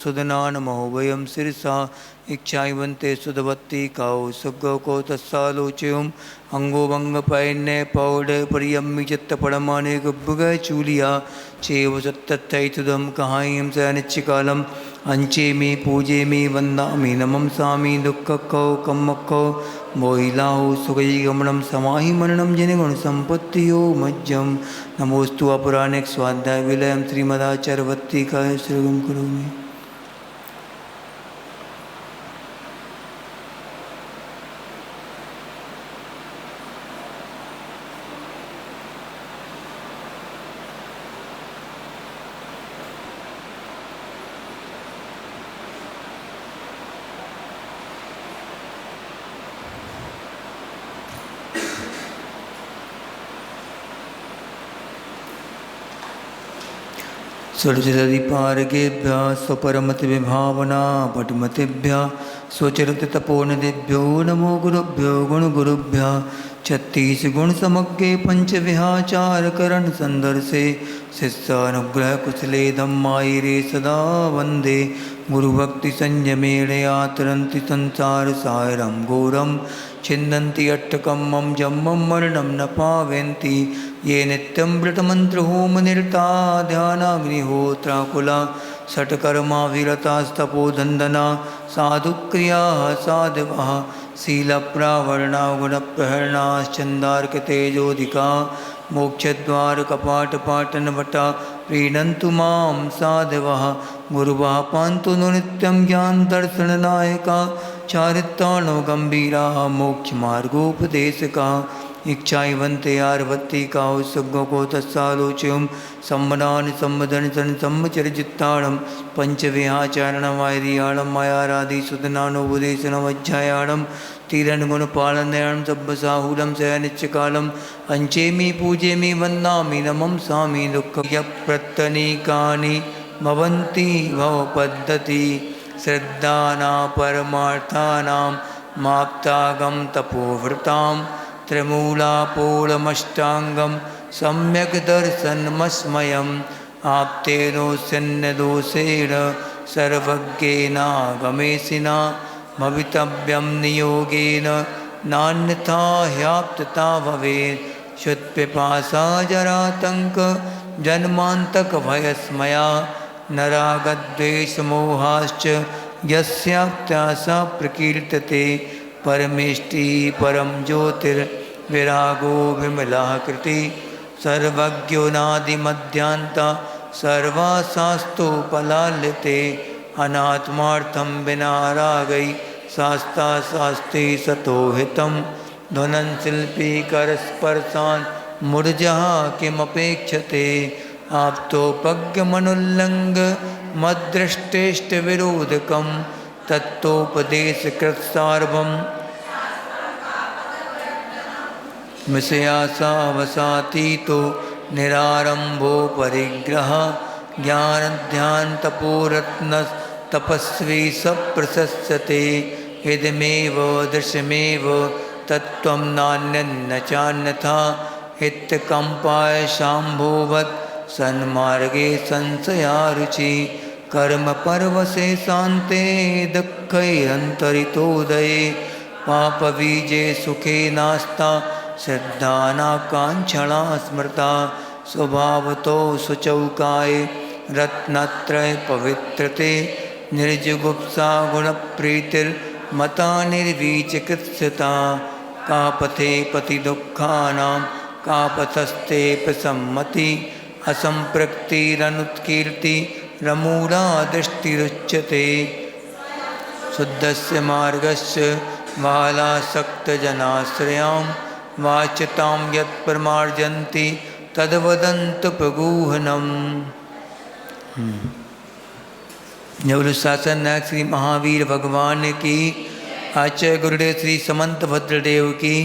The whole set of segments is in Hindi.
सुदनानमो वयं शिरसा इच्छावन्ते सुदवत्ती काओ सुगो को तत्सालोच्यम अंगो भंगपैन्य पौड परियम्मि चित्त पड़माने गुब्बुग चूलिया चेव सत्तैतुदम कहायं स अनिच्चिकालम अंचे में पूजे में वंदामि नमं सामी दुःखको कम्मको मोहिलाहो सुगई गमनम समाहि मननम जन गुण संपत्तियो मज्जम नमोस्तु अपराणिक स्वाध्याय विलयम श्रीमदाचार्यवत्ती का श्रीगम करोमि। षड्जदीपार्घेभ्य स्वपरमति विभावना पटमतिभ्य स्वचरित तपोनिधिभ्यो नमो गुरुभ्यो गुणगुरुभ्य छत्तीस गुण समग्रे पंच विहाचार करण संदर्शे शिष्यानुग्रह कुशले धम्मायिरे सदा वंदे गुरुभक्ति संयमेणया तरन्ति संसार सारम घोरम छिन्दन्ति अट्टकम्मं जम्मं मरणं न पावयन्ति ये नित्यं व्रतमन्त्रहोम निरता ध्यानाग्निहोत्राकुला षट्कर्माभिरतास्तपोधन्दना साधुक्रियाः साधवः शीलप्रावरणा गुणप्रहरणाश्चन्दार्कतेजोधिका मोक्षद्वारकपाटपाटनभटा प्रीणन्तु मां साधवः गुरुवः पान्तु नो नित्यं ज्ञानदर्शननायका चारित्राणो गंभीरा मोक्षमार्गोपदेशका इच्छावन्ते आर्वत्तिका सुगो को तत्सालोच्यम सम्मनानि सम्मदन सम्मचरचित्ताणं पंचविहाचारणमायरियाणं मायाराधिसुतनानोपदेशनमध्यायाणं तीरनगुणपालनयाणं सब्बसाहूलं शयनिच्चकालम् अंचेमि पूजेमि वन्दामि नमं सामि दुःखप्रत्यनीकानि भवन्ति भवपद्धति श्रद्धाना परमार्थानां माप्तागं तपोवृतां त्रिमूलापोलमष्टांगं सम्यक् दर्शनमस्मयम् आप्तेनोऽस्यन्यदोषेण सर्वज्ञेनागमेशिना भवितव्यं नियोगेन नान्यथा ह्याप्तता भवेत् शुत्पिपासा जरातङ्क जन्मान्तकभयस्मया नरागद्वेषमोहाश्च यस्याप्त्यासा प्रकीर्तते परमेष्टि परम ज्योतिर्विरागो विमलाः कृति सर्वज्ञोनादिमध्यान्ता सर्वाशास्तोपलाल्यते अनात्मार्थं विना रागै शास्ता शास्त्रे सतो हितं ध्वनं शिल्पी करस्पर्शान् मूर्जः किमपेक्षते आप्तोपज्ञमनुल्लङ्घ मद्दृष्टेष्टविरोधकं तत्तोपदेशकृत्सार्वं विषयासावसातीतो निरारम्भो परिग्रह ज्ञानध्यानतपोरत्नस्तपस्वी सप्रशस्यते इदमेव दृश्यमेव तत्त्वं नान्यन्न चान्यथा हितकम्पाय शाम्भोवत् सन्मार्गे संशयारुचि कर्म परवशे शान्ते दुःखैरन्तरितोदये पापबीजे सुखे नास्ता श्रद्धानाकाङ्क्षणा स्मृता स्वभावतो शुचौकाय रत्नत्रय पवित्रते निर्जुगुप्सा गुणप्रीतिर्मता निर्वीचिकित्सिता का पथे पतिदुःखानां का पथस्ते प्रसम्मति असंप्रक्तिरनुत्कीर्ति रमूढा दृष्टिरुच्यते शुद्धस्य मार्गस्य बालासक्तजनाश्रयां वाच्यतां यत्प्रमार्जन्ति तद्वदन्तु प्रगूहनम्। जय शासन नायक श्री महावीर भगवान की, आचार्य गुरुदेव श्री समंत भद्रदेव की,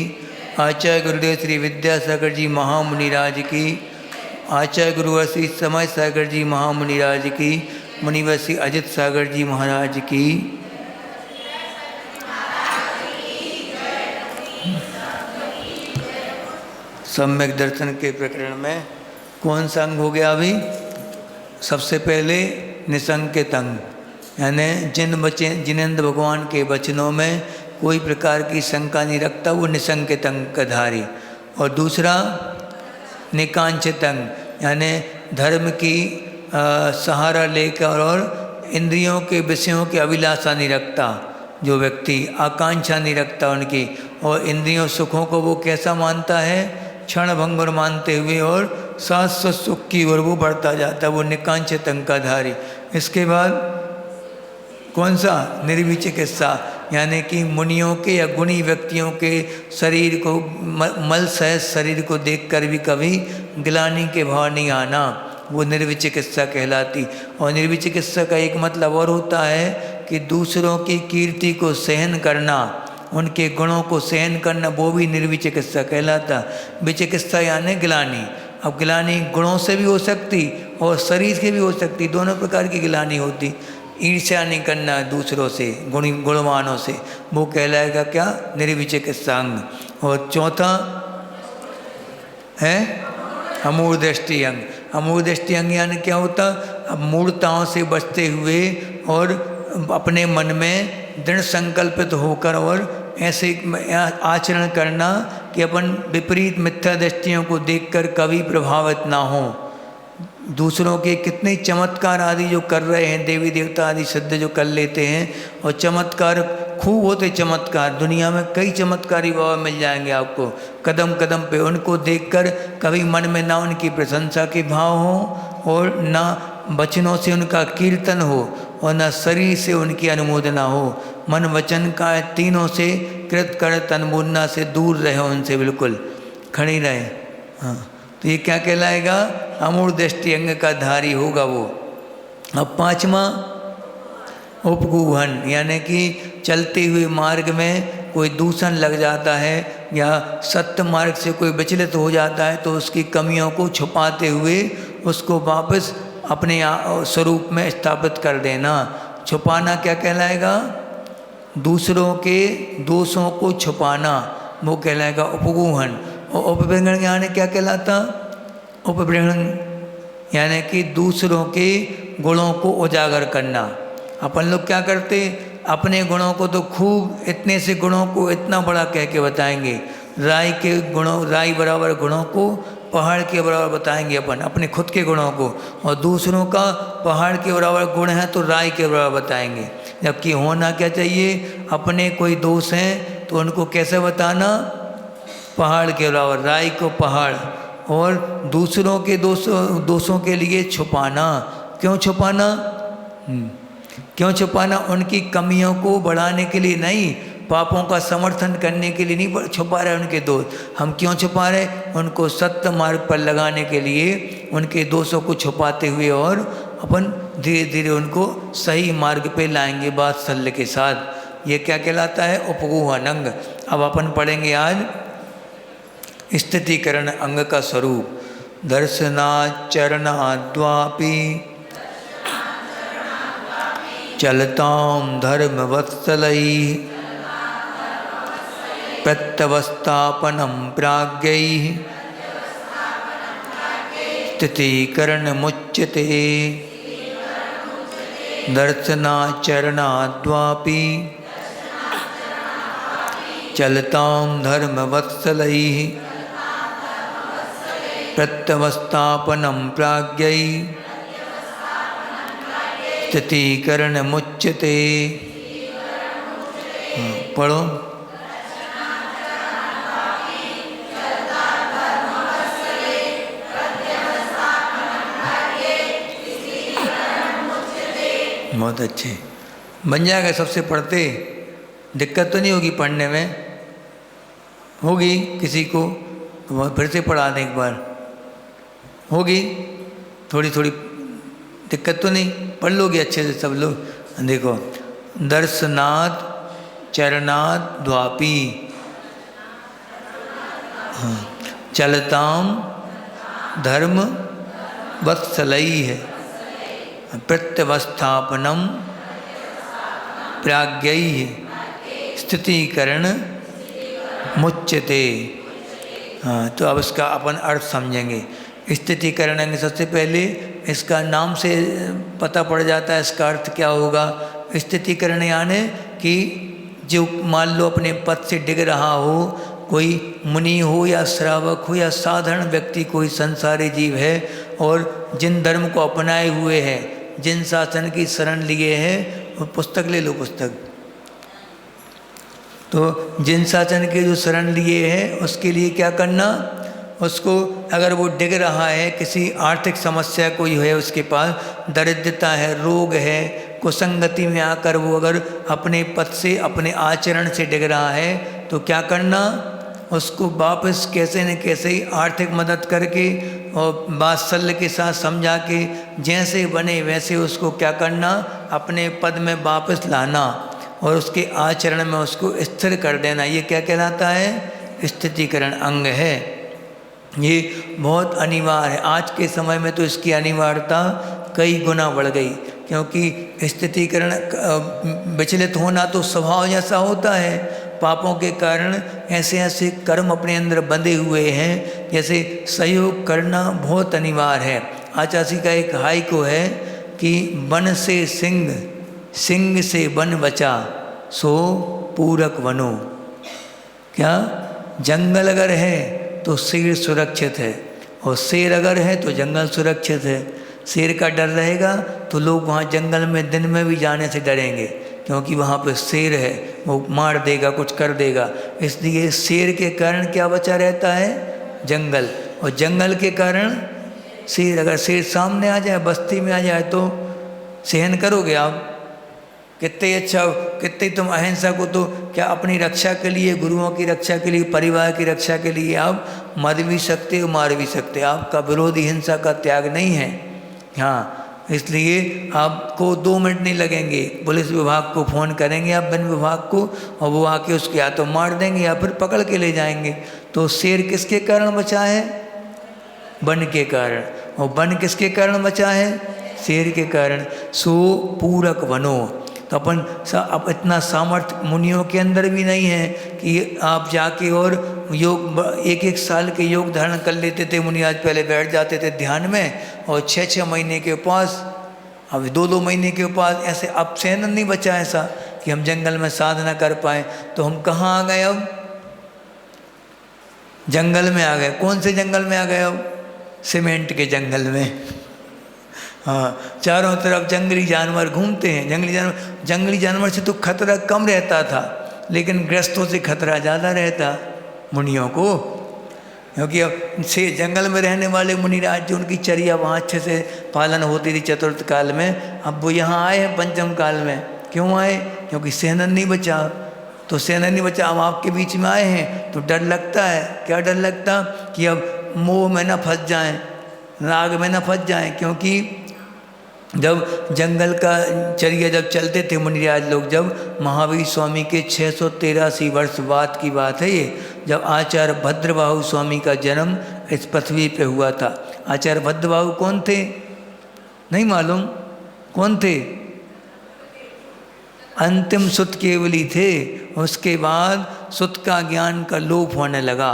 आचार्य गुरुदेव श्री विद्यासागर जी महामुनिराज की, आचार्य गुरुवर श्री समय सागर जी महामुनिराज की, मुनिवर श्री अजित सागर जी महाराज की। सम्यक दर्शन के प्रकरण में कौन सा अंग हो गया अभी? सबसे पहले निसंकेत अंग, यानी जिनेंद्र भगवान के वचनों में कोई प्रकार की शंका नहीं रखता, वो निसंकित अंगधारी। और दूसरा निकांक्षित अंग, यानी धर्म की सहारा लेकर और इंद्रियों के विषयों की अभिलाषा नहीं रखता जो व्यक्ति, आकांक्षा नहीं रखता उनकी, और इंद्रियों सुखों को वो कैसा मानता है, क्षण भंगुर मानते हुए और शाश्वत सुख की ओर वो बढ़ता जाता है, वो निकांक्षित अंगधारी। इसके बाद कौन सा, निर्विचिकित्सा, यानी कि मुनियों के या गुणी व्यक्तियों के शरीर को, मल सहित शरीर को देखकर भी कभी ग्लानि के भाव नहीं आना, वो निर्विचिकित्सा कहलाती। और निर्विचिकित्सा का एक मतलब और होता है कि दूसरों की कीर्ति को सहन करना, उनके गुणों को सहन करना, वो भी निर्विचिकित्सा कहलाता। विचिकित्सा यानी ग्लानि। अब ग्लानि गुणों से भी हो सकती और शरीर से भी हो सकती, दोनों प्रकार की ग्लानि होती। ईर्ष्या नहीं करना दूसरों से, गुणवानों से, वो कहलाएगा क्या, निर्विचिकित्सा अंग। और चौथा है अमूढ़ दृष्टि अंग। अमूढ़ दृष्टि अंग यानी क्या होता, अब मूढ़ताओं से बचते हुए और अपने मन में दृढ़ संकल्पित होकर और ऐसे आचरण करना कि अपन विपरीत मिथ्या दृष्टियों को देखकर कभी प्रभावित ना हो। दूसरों के कितने चमत्कार आदि जो कर रहे हैं, देवी देवता आदि सिद्ध जो कर लेते हैं, और चमत्कार खूब होते, चमत्कार दुनिया में कई चमत्कारी बाबा मिल जाएंगे आपको कदम कदम पे। उनको देखकर कभी मन में ना उनकी प्रशंसा के भाव हो और ना वचनों से उनका कीर्तन हो और ना शरीर से उनकी अनुमोदना हो। मन वचन का तीनों से कृत कर तन्मोदना से दूर रहे, उनसे बिल्कुल खड़ी रहे। हाँ, तो ये क्या कहलाएगा, अमूढ़ दृष्टि अंग का धारी होगा वो। अब पांचवा उपगूहन, यानी कि चलते हुए मार्ग में कोई दूषण लग जाता है या सत्य मार्ग से कोई विचलित हो जाता है तो उसकी कमियों को छुपाते हुए उसको वापस अपने स्वरूप में स्थापित कर देना। छुपाना क्या कहलाएगा, दूसरों के दोषों को छुपाना, वो कहलाएगा उपगूहन। और उपबृंहण यानी क्या कहलाता, उपबृंहण यानी कि दूसरों के गुणों को उजागर करना। अपन लोग क्या करते, अपने गुणों को तो खूब इतने से गुणों को इतना बड़ा कह के बताएंगे, राई के गुणों, राई बराबर गुणों को पहाड़ के बराबर बताएंगे अपन अपने खुद के गुणों को, और दूसरों का पहाड़ के बराबर गुण है तो राई के बराबर बताएंगे। जबकि होना क्या चाहिए, अपने कोई दोष हैं तो उनको कैसे बताना, पहाड़ के बराबर, राई को पहाड़, और दूसरों के दोषों के लिए छुपाना। क्यों छुपाना, क्यों छुपाना, उनकी कमियों को बढ़ाने के लिए नहीं, पापों का समर्थन करने के लिए नहीं छुपा रहे उनके दोष। हम क्यों छुपा रहे, उनको सत्य मार्ग पर लगाने के लिए, उनके दोषों को छुपाते हुए और अपन धीरे धीरे उनको सही मार्ग पे लाएंगे वात्सल्य के साथ। ये क्या कहलाता है, उपगूहन अंग। अब अपन पढ़ेंगे आज स्थितिकरण अंग का स्वरूप। दर्शनाचरणाद्वापि चलतां धर्मवत्सलैः प्रत्यवस्थापनं प्राज्ञैः स्थितिकरणमुच्यते। दर्शनाचरणाद्वापि चलतां धर्मवत्सलैः प्रत्यवस्थापनं प्राज्ञैः स्थितिकरणमुच्यते। पढ़ो। बहुत अच्छे, बन जाएगा सबसे पढ़ते, दिक्कत तो नहीं होगी पढ़ने में, होगी किसी को तो फिर से पढ़ा दें एक बार, होगी थोड़ी थोड़ी दिक्कत तो नहीं, पढ़ लोगे अच्छे से सब लोग। देखो, दर्शनात् चरणात् द्वापि, हाँ, चलताम धर्म वत्सलैः प्रत्यवस्थापनम प्राज्ञैः स्थितिकरण मुच्यते। हाँ, तो अब इसका अपन अर्थ समझेंगे। स्थितिकरण सबसे पहले इसका नाम से पता पड़ जाता है इसका अर्थ क्या होगा। स्थितिकरण यानी कि जो मान लो अपने पद से डिग रहा हो, कोई मुनि हो या श्रावक हो या साधारण व्यक्ति, कोई संसारी जीव है और जिन धर्म को अपनाए हुए है, जिन शासन की शरण लिए हैं, वो पुस्तक ले लो पुस्तक, तो जिन शासन के जो शरण लिए हैं उसके लिए क्या करना, उसको अगर वो डिग रहा है, किसी आर्थिक समस्या कोई है, उसके पास दरिद्रता है, रोग है, कुसंगति में आकर वो अगर अपने पद से अपने आचरण से डिग रहा है, तो क्या करना, उसको वापस कैसे न कैसे ही आर्थिक मदद करके और वात्सल्य के साथ समझा के जैसे बने वैसे उसको क्या करना, अपने पद में वापस लाना और उसके आचरण में उसको स्थिर कर देना। ये क्या कहलाता है, स्थितिकरण अंग है। ये बहुत अनिवार्य है। आज के समय में तो इसकी अनिवार्यता कई गुना बढ़ गई, क्योंकि स्थितिकरण विचलित होना तो स्वभाव जैसा होता है। पापों के कारण ऐसे ऐसे कर्म अपने अंदर बंधे हुए हैं, जैसे सहयोग करना बहुत अनिवार्य है। आचार्य का एक हाइको है कि वन से सिंह, सिंह से वन बचा, सो पूरक वनो। क्या जंगल अगर है तो शेर सुरक्षित है, और शेर अगर है तो जंगल सुरक्षित है। शेर का डर रहेगा तो लोग वहाँ जंगल में दिन में भी जाने से डरेंगे, क्योंकि वहाँ पे शेर है, वो मार देगा, कुछ कर देगा। इसलिए शेर के कारण क्या बचा रहता है, जंगल, और जंगल के कारण शेर। अगर शेर सामने आ जाए, बस्ती में आ जाए, तो सहन करोगे आप? कितने अच्छा, कितने तुम अहिंसा को तो क्या अपनी रक्षा के लिए, गुरुओं की रक्षा के लिए, परिवार की रक्षा के लिए आप मर भी सकते हो, मार भी सकते हो। आपका विरोधी हिंसा का त्याग नहीं है। हाँ, इसलिए आपको 2 मिनट नहीं लगेंगे, पुलिस विभाग को फ़ोन करेंगे आप, वन विभाग को, और वो आके उसके या तो मार देंगे या फिर पकड़ के ले जाएंगे। तो शेर किसके कारण बचा है, वन के कारण। और वन किसके कारण बचा है, शेर के कारण। सो पूरक वनो। तो अब इतना सामर्थ्य मुनियों के अंदर भी नहीं है कि आप जाके और योग 1-1 साल के योग धारण कर लेते थे मुनि। आज पहले बैठ जाते थे ध्यान में और 6-6 महीने के उपवास, अब 2-2 महीने के उपवास। ऐसे अब सहन नहीं बचा ऐसा कि हम जंगल में साधना कर पाए। तो हम कहाँ आ गए, अब जंगल में आ गए। कौन से जंगल में आ गए, अब सीमेंट के जंगल में। हाँ, चारों तरफ जंगली जानवर घूमते हैं। जंगली जानवर से तो खतरा कम रहता था, लेकिन ग्रस्तों से खतरा ज़्यादा रहता मुनियों को, क्योंकि अब से जंगल में रहने वाले मुनिराज जो उनकी चर्या वहाँ अच्छे से पालन होती थी चतुर्थ काल में, अब वो यहाँ आए हैं पंचम काल में। क्यों आए, क्योंकि सेनन नहीं बचा। तो सेनन नहीं बचा, अब आपके बीच में आए हैं तो डर लगता है। क्या डर लगता, कि अब मोह में न फंस जाएं, राग में न फंस जाएं। क्योंकि जब जंगल का चर्या जब चलते थे मुनिराज लोग, जब महावीर स्वामी के 683 वर्ष बाद की बात है ये, जब आचार्य भद्रबाहु स्वामी का जन्म इस पृथ्वी पे हुआ था। आचार्य भद्रबाहु कौन थे, नहीं मालूम? कौन थे? अंतिम सुत केवली थे। उसके बाद सुत का ज्ञान का लोप होने लगा।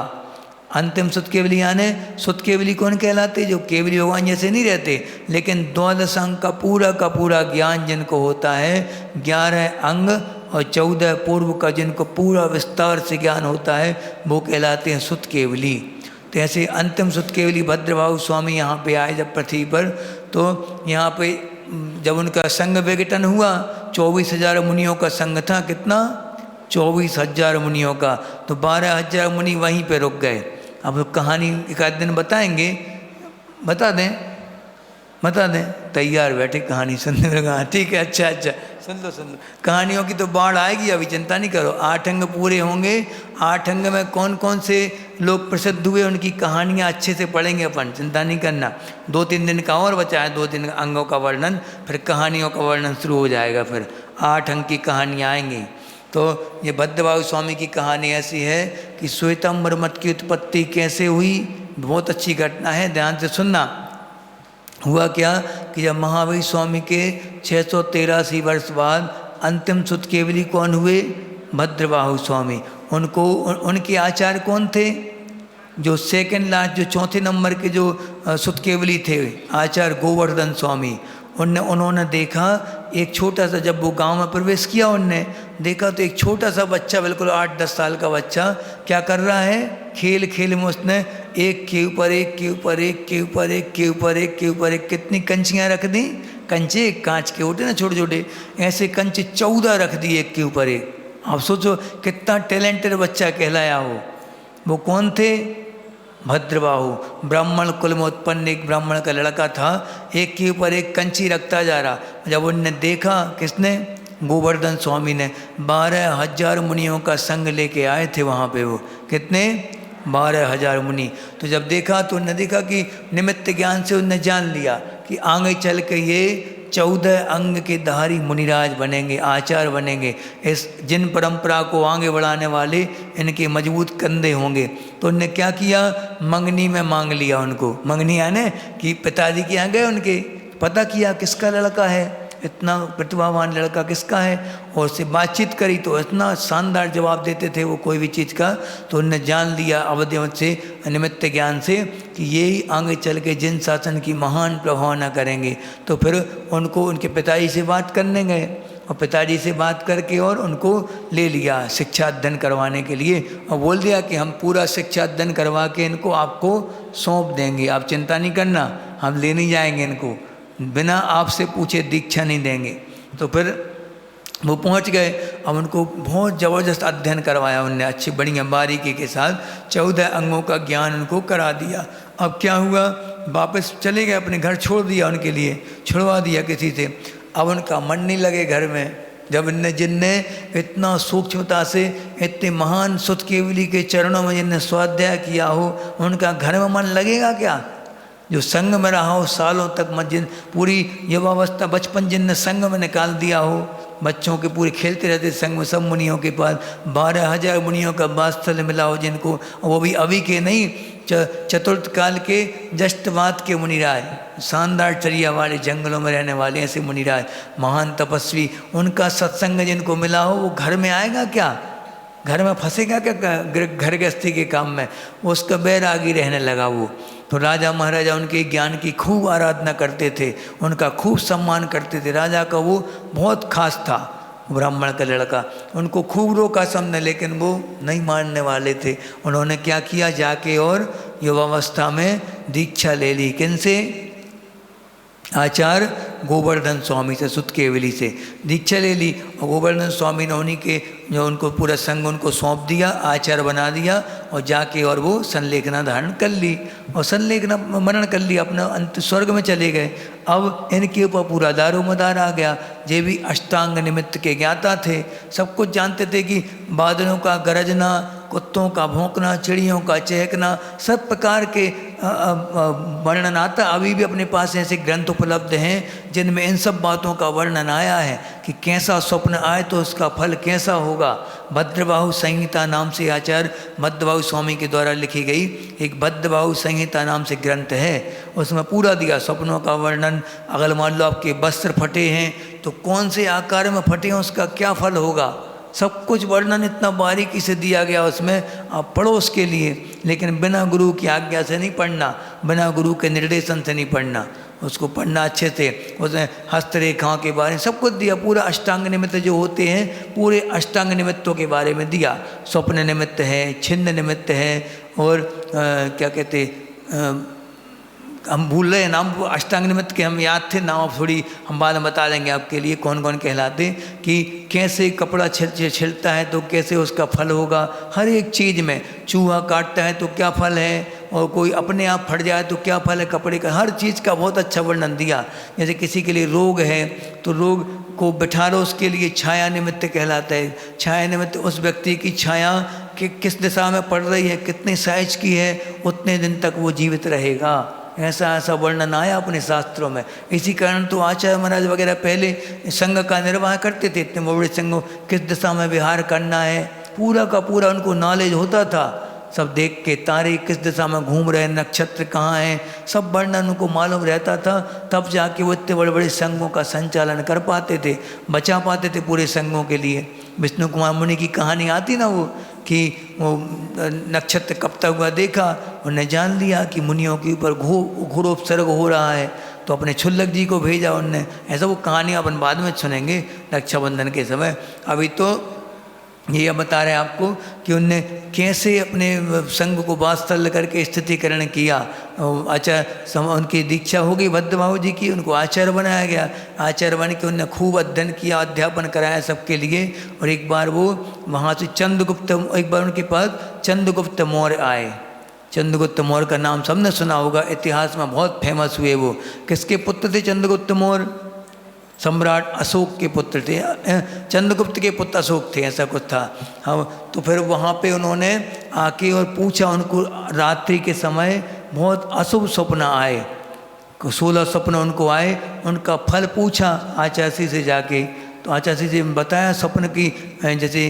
अंतिम सुत केवली यानी सुत केवली कौन कहलाते, जो केवली भगवान जैसे नहीं रहते, लेकिन 12 अंग का पूरा ज्ञान जिनको होता है, 11 अंग और 14 पूर्व का जिनको पूरा विस्तार से ज्ञान होता है, वो कहलाते हैं सुत केवली। तो ऐसे अंतिम सुत केवली भद्रबाहु स्वामी यहाँ पे आए जब पृथ्वी पर, तो यहाँ पे जब उनका संघ विघटन हुआ, 24,000 मुनियों का संघ था। कितना? 24,000 मुनियों का। तो 12,000 मुनि वहीं पे रुक गए। अब कहानी एक आध दिन बताएंगे, बता दें, तैयार बैठे कहानी सुनने लगा। ठीक है, अच्छा, सुन लो। कहानियों की तो बाढ़ आएगी, अभी चिंता नहीं करो। 8 अंग पूरे होंगे। 8 अंग में कौन कौन से लोग प्रसिद्ध हुए, उनकी कहानियाँ अच्छे से पढ़ेंगे अपन, चिंता नहीं करना। 2-3 दिन का और बचा है, 2-3 अंगों का वर्णन, फिर कहानियों का वर्णन शुरू हो जाएगा। फिर 8 अंग की कहानियाँ आएंगी। तो ये भद्रबाहु स्वामी की कहानी ऐसी है कि श्वेतांबर मठ की उत्पत्ति कैसे हुई, बहुत अच्छी घटना है, ध्यान से सुनना। हुआ क्या कि जब महावीर स्वामी के 683 वर्ष बाद अंतिम सुत केवली कौन हुए, भद्रबाहु स्वामी। उनके आचार्य कौन थे, जो सेकंड लास्ट जो चौथे नंबर के जो सुतकेवली थे आचार्य गोवर्धन स्वामी, उन्होंने देखा एक छोटा सा, जब वो गांव में प्रवेश किया उनने देखा तो एक छोटा सा बच्चा, बिल्कुल 8-10 साल का बच्चा क्या कर रहा है, खेल खेल में उसने एक के ऊपर एक के ऊपर एक के ऊपर एक के ऊपर एक के ऊपर एक कितनी कंचियाँ रख दी, कंचे कांच के होते ना छोटे छोटे, ऐसे कंचे 14 रख दिए एक के ऊपर एक। आप सोचो कितना टैलेंटेड बच्चा कहलाया हो। वो कौन थे, भद्रबाहु, ब्राह्मण कुल में उत्पन्न एक ब्राह्मण का लड़का था, एक के ऊपर एक कंची रखता जा रहा। जब उनने देखा, किसने, गोवर्धन स्वामी ने, 12,000 मुनियों का संग लेके आए थे वहाँ पे। वो कितने, 12,000 मुनि। तो जब देखा तो उन्होंने देखा कि निमित्त ज्ञान से उनने जान लिया कि आगे चल के ये 14 अंग के धारी मुनिराज बनेंगे, आचार्य बनेंगे, इस जिन परंपरा को आगे बढ़ाने वाले इनके मजबूत कंधे होंगे। तो उनने क्या किया, मंगनी में मांग लिया उनको। मंगनी आने कि पिताजी के यहाँ गए, उनके पता किया किसका लड़का है, इतना प्रतिभावान लड़का किसका है, और उससे बातचीत करी तो इतना शानदार जवाब देते थे वो कोई भी चीज़ का। तो उनने जान लिया अवधिवत से, निमित्त ज्ञान से, कि यही आगे चल के जिन शासन की महान प्रभावना करेंगे। तो फिर उनको उनके पिताजी से बात करने गए, और पिताजी से बात करके और उनको ले लिया शिक्षा अध्ययन करवाने के लिए, और बोल दिया कि हम पूरा शिक्षा अध्ययन करवा के इनको आपको सौंप देंगे, आप चिंता नहीं करना, हम ले नहीं जाएंगे इनको, बिना आपसे पूछे दीक्षा नहीं देंगे। तो फिर वो पहुंच गए। अब उनको बहुत ज़बरदस्त अध्ययन करवाया उनने, अच्छी बढ़िया बारीकी के साथ 14 अंगों का ज्ञान उनको करा दिया। अब क्या हुआ, वापस चले गए अपने घर, छोड़ दिया उनके लिए, छुड़वा दिया किसी से। अब उनका मन नहीं लगे घर में। जब जिनने इतना सूक्ष्मता से इतने महान सुतकेवली के चरणों में जिनने स्वाध्याय किया हो, उनका घर में मन लगेगा क्या। जो संग में रहा हो सालों तक, जिन पूरी युवावस्था बचपन जिनने संग में निकाल दिया हो, बच्चों के पूरे खेलते रहते संग में, सब मुनियों के पास 12,000 मुनियों का वात्सल्य मिला हो जिनको, वो भी अभी के नहीं, चतुर्थ काल के जष्टवात के मुनिराज, शानदार चर्या वाले, जंगलों में रहने वाले ऐसे मुनिराज, महान तपस्वी, उनका सत्संग जिनको मिला हो, वो घर में आएगा क्या, घर में फंसेगा क्या घर गृहस्थी के काम में। उसका बैरागी रहने लगा वो। तो राजा महाराजा उनके ज्ञान की खूब आराधना करते थे, उनका खूब सम्मान करते थे। राजा का वो बहुत खास था, ब्राह्मण का लड़का, उनको खूब रोका सबने, लेकिन वो नहीं मानने वाले थे। उन्होंने क्या किया, जाके और युवावस्था में दीक्षा ले ली। किनसे, आचार्य गोवर्धन स्वामी से, सुतकेवली से दीक्षा ले ली। और गोवर्धन स्वामी ने उन्हीं के जो उनको पूरा संग उनको सौंप दिया, आचार्य बना दिया, और जाके और वो संलेखना धारण कर ली और संलेखना मरण कर लिया, अपना अंत स्वर्ग में चले गए। अब इनके ऊपर पूरा दारोमदार आ गया। ये भी अष्टांग निमित्त के ज्ञाता थे, सब कुछ जानते थे कि बादलों का गरजना, कुत्तों का भौंकना, चिड़ियों का चहकना, सब प्रकार के वर्णन आता। अभी भी अपने पास ऐसे ग्रंथ उपलब्ध हैं जिनमें इन सब बातों का वर्णन आया है कि कैसा स्वप्न आए तो उसका फल कैसा होगा। भद्रबाहु संहिता नाम से आचार्य भद्रबाहु स्वामी के द्वारा लिखी गई एक भद्रबाहु संहिता नाम से ग्रंथ है, उसमें पूरा दिया स्वप्नों का वर्णन। अगर मान लो आपके वस्त्र फटे हैं तो कौन से आकार में फटे हैं, उसका क्या फल होगा, सब कुछ वर्णन इतना बारीकी से दिया गया उसमें। आप पढ़ो उसके लिए, लेकिन बिना गुरु की आज्ञा से नहीं पढ़ना, बिना गुरु के निर्देशन से नहीं पढ़ना, उसको पढ़ना अच्छे से। उसने हस्तरेखाओं के बारे में सब कुछ दिया, पूरा अष्टांग निमित्त जो होते हैं पूरे अष्टांग निमित्तों के बारे में दिया। स्वप्न निमित्त है, छिन्न निमित्त है, और क्या कहते हम भूल रहे हैं नाम, अष्टांग निमित्त के हम याद थे नाम, थोड़ी हम बाद में बता देंगे आपके लिए कौन कौन कहलाते, कि कैसे कपड़ा छिलता है तो कैसे उसका फल होगा, हर एक चीज़ में। चूहा काटता है तो क्या फल है, और कोई अपने आप फट जाए तो क्या फल है कपड़े का, हर चीज़ का बहुत अच्छा वर्णन दिया। जैसे किसी के लिए रोग है तो रोग को बिठा लो, उसके लिए छाया निमित्त कहलाता है। छाया निमित्त उस व्यक्ति की छाया कि किस दिशा में पड़ रही है, कितने साइज की है, उतने दिन तक वो जीवित रहेगा। ऐसा ऐसा वर्णन आया अपने शास्त्रों में। इसी कारण तो आचार्य महाराज वगैरह पहले संघ का निर्वाह करते थे। इतने बड़े संघ किस दिशा में विहार करना है, पूरा का पूरा उनको नॉलेज होता था। सब देख के तारे किस दिशा में घूम रहे हैं, नक्षत्र कहाँ हैं, सब वर्णन उनको मालूम रहता था। तब जाके वो इतने बड़े बड़े संघों का संचालन कर पाते थे, बचा पाते थे पूरे संघों के लिए। विष्णु कुमार मुनि की कहानी आती ना वो, कि वो नक्षत्र कपता हुआ देखा, उन्हें जान लिया कि मुनियों के ऊपर घोर उपसर्ग हो रहा है, तो अपने क्षुल्लक जी को भेजा उनने। ऐसा वो कहानी अपन बाद में सुनेंगे रक्षाबंधन के समय। अभी तो ये बता रहे हैं आपको कि उनने कैसे अपने संघ को वात्सल्य करके स्थितिकरण किया। आचार्य उनकी दीक्षा हो गई भद्रबाहु जी की, उनको आचार्य बनाया गया। आचार्य बन के उनने खूब अध्ययन किया, अध्यापन कराया सबके लिए। और एक बार वो वहाँ से चंद्रगुप्त, एक बार उनके पास चंद्रगुप्त मौर्य आए। चंद्रगुप्त मौर्य का नाम सबने सुना होगा, इतिहास में बहुत फेमस हुए। वो किसके पुत्र थे? चंद्रगुप्त मौर्य सम्राट अशोक के पुत्र थे, चंद्रगुप्त के पुत्र अशोक थे, ऐसा कुछ था। हाँ, तो फिर वहाँ पे उन्होंने आके और पूछा, उनको रात्रि के समय बहुत अशुभ स्वप्न आए, 16 स्वप्न उनको आए। उनका फल पूछा आचार्य से जाके, तो आचार्य जी ने बताया स्वप्न की, जैसे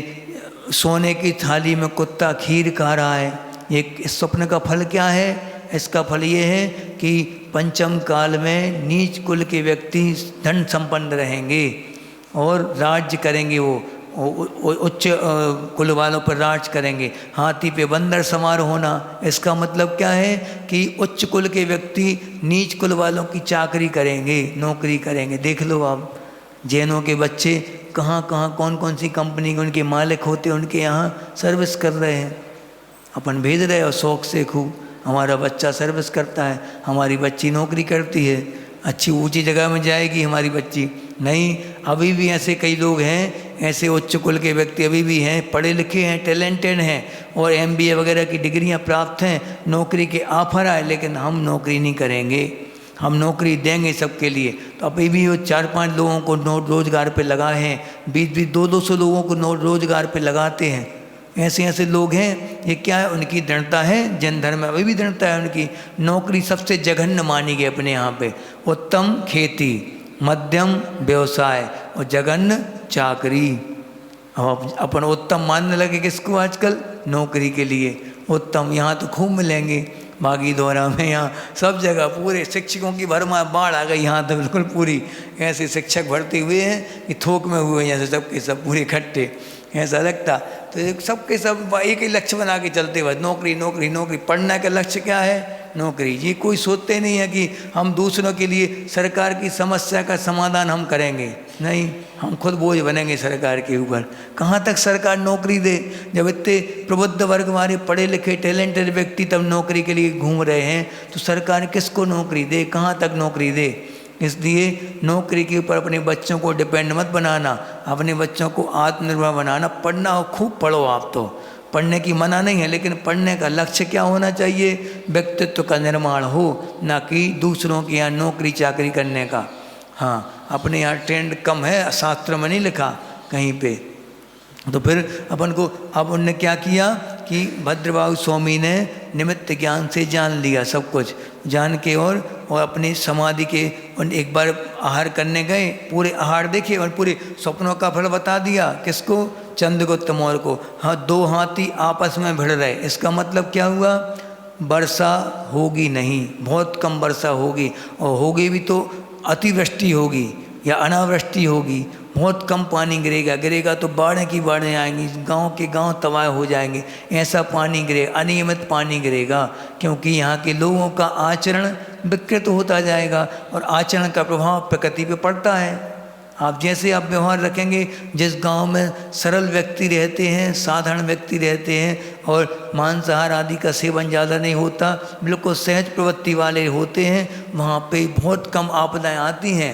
सोने की थाली में कुत्ता खीर खा रहा है। ये इस स्वप्न का फल क्या है? इसका फल ये है कि पंचम काल में नीच कुल के व्यक्ति धन संपन्न रहेंगे और राज्य करेंगे, वो उच्च कुल वालों पर राज करेंगे। हाथी पे बंदर सवार होना, इसका मतलब क्या है कि उच्च कुल के व्यक्ति नीच कुल वालों की चाकरी करेंगे, नौकरी करेंगे। देख लो आप, जैनों के बच्चे कहाँ कहाँ कौन कौन सी कंपनी के उनके मालिक होते, उनके यहाँ सर्विस कर रहे हैं। अपन भेज रहे हो शौक से खूब, हमारा बच्चा सर्विस करता है, हमारी बच्ची नौकरी करती है, अच्छी ऊंची जगह में जाएगी हमारी बच्ची। नहीं, अभी भी ऐसे कई लोग हैं, ऐसे उच्च कुल के व्यक्ति अभी भी हैं, पढ़े लिखे हैं, टैलेंटेड हैं और MBA वगैरह की डिग्रियां प्राप्त हैं, नौकरी के ऑफर आए, लेकिन हम नौकरी नहीं करेंगे, हम नौकरी देंगे सबके लिए। तो अभी भी वो 4-5 लोगों को रोजगार पे लगाए हैं, 20-20, 200-200 लोगों को रोजगार पे लगाते हैं। ऐसे ऐसे लोग हैं। ये क्या है? उनकी दृढ़ता है, जैन धर्म में अभी भी दृढ़ता है उनकी। नौकरी सबसे जघन्य मानी गई अपने यहाँ पे। उत्तम खेती, मध्यम व्यवसाय और जघन्य चाकरी। अब अपन उत्तम मानने लगे किसको आजकल? नौकरी के लिए उत्तम। यहाँ तो खूब मिलेंगे, बागी दौरा में, यहाँ सब जगह पूरे शिक्षकों की भरमा बाढ़ आ गई यहाँ तो बिल्कुल पूरी। ऐसे शिक्षक भर्ती हुए हैं कि थोक में हुए हैं, जैसे सबके सब पूरे इकट्ठे, ऐसा लगता। तो सबके सब एक ही लक्ष्य बना के चलते, बस नौकरी नौकरी नौकरी। पढ़ने का लक्ष्य क्या है? नौकरी। ये कोई सोचते नहीं है कि हम दूसरों के लिए सरकार की समस्या का समाधान हम करेंगे। नहीं, हम खुद बोझ बनेंगे सरकार के ऊपर। कहाँ तक सरकार नौकरी दे? जब इतने प्रबुद्ध वर्ग हमारे पढ़े लिखे टैलेंटेड व्यक्ति तब नौकरी के लिए घूम रहे हैं, तो सरकार किसको नौकरी दे? कहाँ तक नौकरी दे? इसलिए नौकरी के ऊपर अपने बच्चों को डिपेंड मत बनाना, अपने बच्चों को आत्मनिर्भर बनाना। पढ़ना हो खूब पढ़ो, आप तो पढ़ने की मना नहीं है, लेकिन पढ़ने का लक्ष्य क्या होना चाहिए? व्यक्तित्व का निर्माण हो, ना कि दूसरों के यहाँ नौकरी चाकरी करने का। हाँ, अपने यहाँ ट्रेंड कम है, शास्त्र में नहीं लिखा कहीं पे। तो फिर अपन को अब उनने क्या किया कि भद्रबाहु स्वामी ने निमित्त ज्ञान से जान लिया, सब कुछ जान के और अपनी समाधि के उन एक बार आहार करने गए, पूरे आहार देखे और पूरे स्वप्नों का फल बता दिया। किसको? चंद्रगुप्त मौर्य को। हाँ, 2 हाथी आपस में भिड़ रहे, इसका मतलब क्या हुआ? वर्षा होगी नहीं, बहुत कम वर्षा होगी, और होगी भी तो अतिवृष्टि होगी या अनावृष्टि होगी। बहुत कम पानी गिरेगा तो बाढ़ें की बाढ़ें आएंगी, गांव के गांव तबाह हो जाएंगे। ऐसा पानी गिरेगा, अनियमित पानी गिरेगा, क्योंकि यहाँ के लोगों का आचरण विकृत होता जाएगा और आचरण का प्रभाव प्रकृति पे पड़ता है। आप जैसे आप व्यवहार रखेंगे, जिस गांव में सरल व्यक्ति रहते हैं, साधारण व्यक्ति रहते हैं और मांसाहार आदि का सेवन ज़्यादा नहीं होता, बिल्कुल सहज प्रवृत्ति वाले होते हैं, वहाँ पे बहुत कम आपदाएँ आती हैं,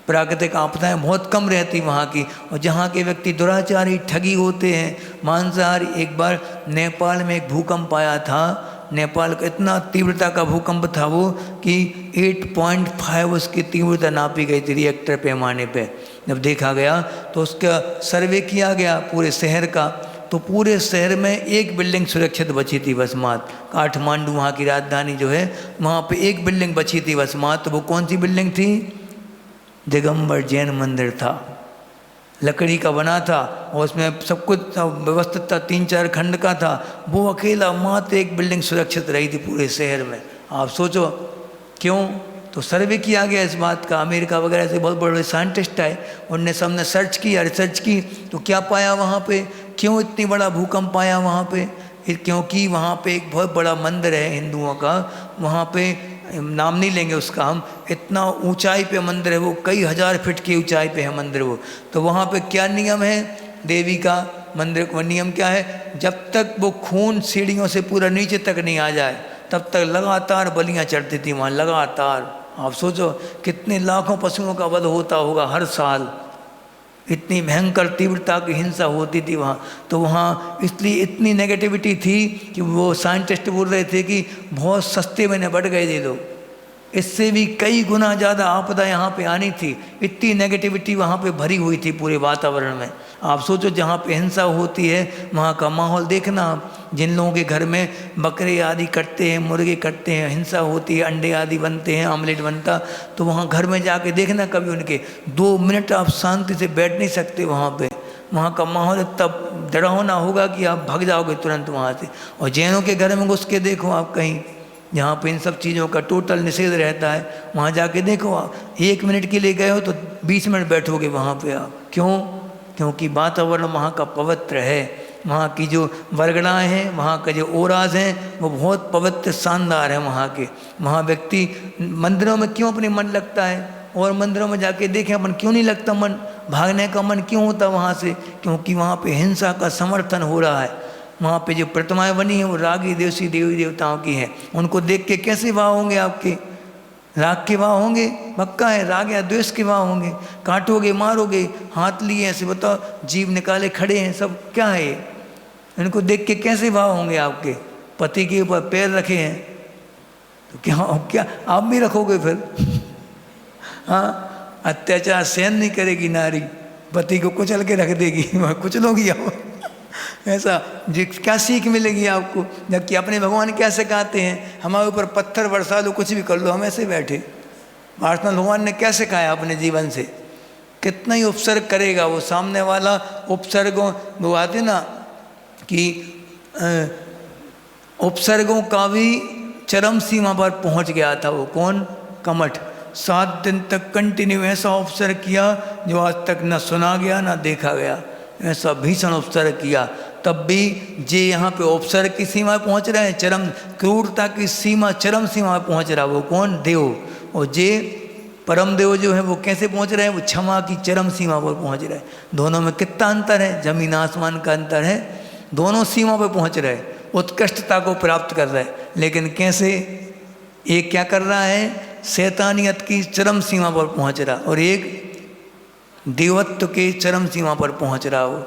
प्राकृतिक आपदाएं बहुत कम रहती वहाँ की। और जहाँ के व्यक्ति दुराचारी ठगी होते हैं, मांसाहारी। एक बार नेपाल में एक भूकंप आया था, नेपाल का इतना तीव्रता का भूकंप था वो कि 8.5 उसकी तीव्रता नापी गई थी रिएक्टर पैमाने पे। जब देखा गया तो उसका सर्वे किया गया पूरे शहर का, तो पूरे शहर में एक बिल्डिंग सुरक्षित बची थी बस मात्र। काठमांडू वहाँ की राजधानी जो है, वहाँ पे एक बिल्डिंग बची थी बस मात्र। वो कौन सी बिल्डिंग थी? दिगंबर जैन मंदिर था, लकड़ी का बना था और उसमें सब कुछ व्यवस्थित था, 3-4 खंड का था। वो अकेला मात्र एक बिल्डिंग सुरक्षित रही थी पूरे शहर में। आप सोचो क्यों? तो सर्वे किया गया इस बात का, अमेरिका वगैरह से बहुत बड़े साइंटिस्ट आए, उनने सबने सर्च किया, रिसर्च की, तो क्या पाया वहाँ पे? क्यों इतनी बड़ा भूकंप आया वहाँ पे? क्योंकि वहाँ पे एक बहुत बड़ा मंदिर है हिंदुओं का, वहाँ पे नाम नहीं लेंगे उसका हम, इतना ऊंचाई पे मंदिर है वो, कई हजार फीट की ऊंचाई पे है मंदिर वो। तो वहाँ पे क्या नियम है देवी का मंदिर का नियम क्या है, जब तक वो खून सीढ़ियों से पूरा नीचे तक नहीं आ जाए तब तक लगातार बलियाँ चढ़ती थी वहाँ लगातार। आप सोचो कितने लाखों पशुओं का वध होता होगा हर साल, इतनी भयंकर तीव्रता की हिंसा होती थी वहाँ। तो वहाँ इसलिए इतनी नेगेटिविटी थी कि वो साइंटिस्ट बोल रहे थे कि बहुत सस्ते में निपट गए ये लोग, इससे भी कई गुना ज़्यादा आपदा यहाँ पे आनी थी, इतनी नेगेटिविटी वहाँ पे भरी हुई थी पूरे वातावरण में। आप सोचो जहाँ पे हिंसा होती है वहाँ का माहौल देखना, जिन लोगों के घर में बकरे आदि कटते हैं, मुर्गे कटते हैं, हिंसा होती है, अंडे आदि बनते हैं, आमलेट बनता, तो वहाँ घर में जाके देखना कभी उनके 2 मिनट आप शांति से बैठ नहीं सकते वहाँ पे। वहाँ का माहौल तब डरावना होगा कि आप भाग जाओगे तुरंत वहाँ से। और जैनों के घर में घुस के देखो आप कहीं जहाँ पे इन सब चीज़ों का टोटल निषेध रहता है, वहाँ जाके देखो आप 1 मिनट के लिए गए हो तो 20 मिनट बैठोगे वहाँ पे आप। क्यों? क्योंकि वातावरण वहाँ का पवित्र है, वहाँ की जो वरगड़ाएँ हैं, वहाँ का जो ओराज हैं वो बहुत पवित्र शानदार है वहाँ के। वहाँ व्यक्ति मंदिरों में क्यों अपने मन लगता है, और मंदिरों में जाके देखें अपन क्यों नहीं लगता मन, भागने का मन क्यों होता वहाँ से, क्योंकि वहाँ पे हिंसा का समर्थन हो रहा है। वहाँ पे जो प्रतिमाएं बनी हैं वो रागी देवसी देवी देवताओं की हैं, उनको देख के कैसे वाह होंगे आपके, राग के वाह होंगे, पक्का है, राग या द्वेष के वाह होंगे। काटोगे मारोगे, हाथ लिए ऐसे बताओ, जीव निकाले खड़े हैं, सब क्या है ये, इनको देख के कैसे वाह होंगे आपके। पति के ऊपर पैर रखे हैं तो क्या आप भी रखोगे फिर? हाँ, अत्याचार सहन नहीं करेगी नारी, पति को कुचल के रख देगी, कुछ लोग ऐसा जी क्या सीख मिलेगी आपको, जबकि अपने भगवान क्या सिखाते हैं, हमारे ऊपर पत्थर बरसा लो, कुछ भी कर लो, हम ऐसे बैठे। महात्मा भगवान ने क्या सिखाया अपने जीवन से, कितना ही उपसर्ग करेगा वो सामने वाला, उपसर्गों वो आते ना कि उपसर्गों का भी चरम सीमा पर पहुंच गया था वो, कौन? कमठ। 7 दिन तक कंटिन्यू ऐसा उपसर्ग किया जो आज तक न सुना गया न देखा गया, ऐसा भीषण उपसर्ग किया। तब भी जे यहाँ पे उपसर्ग की सीमा पहुँच रहे हैं, चरम क्रूरता की सीमा, चरम सीमा पहुँच रहा, वो कौन? देव। और जे परम देव जो है वो कैसे पहुँच रहे हैं? वो क्षमा की चरम सीमा पर पहुँच रहे हैं। दोनों में कितना अंतर है, जमीन आसमान का अंतर है। दोनों सीमा पर पहुँच रहे, उत्कृष्टता को प्राप्त कर रहे, लेकिन कैसे? एक क्या कर रहा है, शैतानियत की चरम सीमा पर पहुँच रहा, और एक देवत्व के चरम सीमा पर पहुँच रहा। वो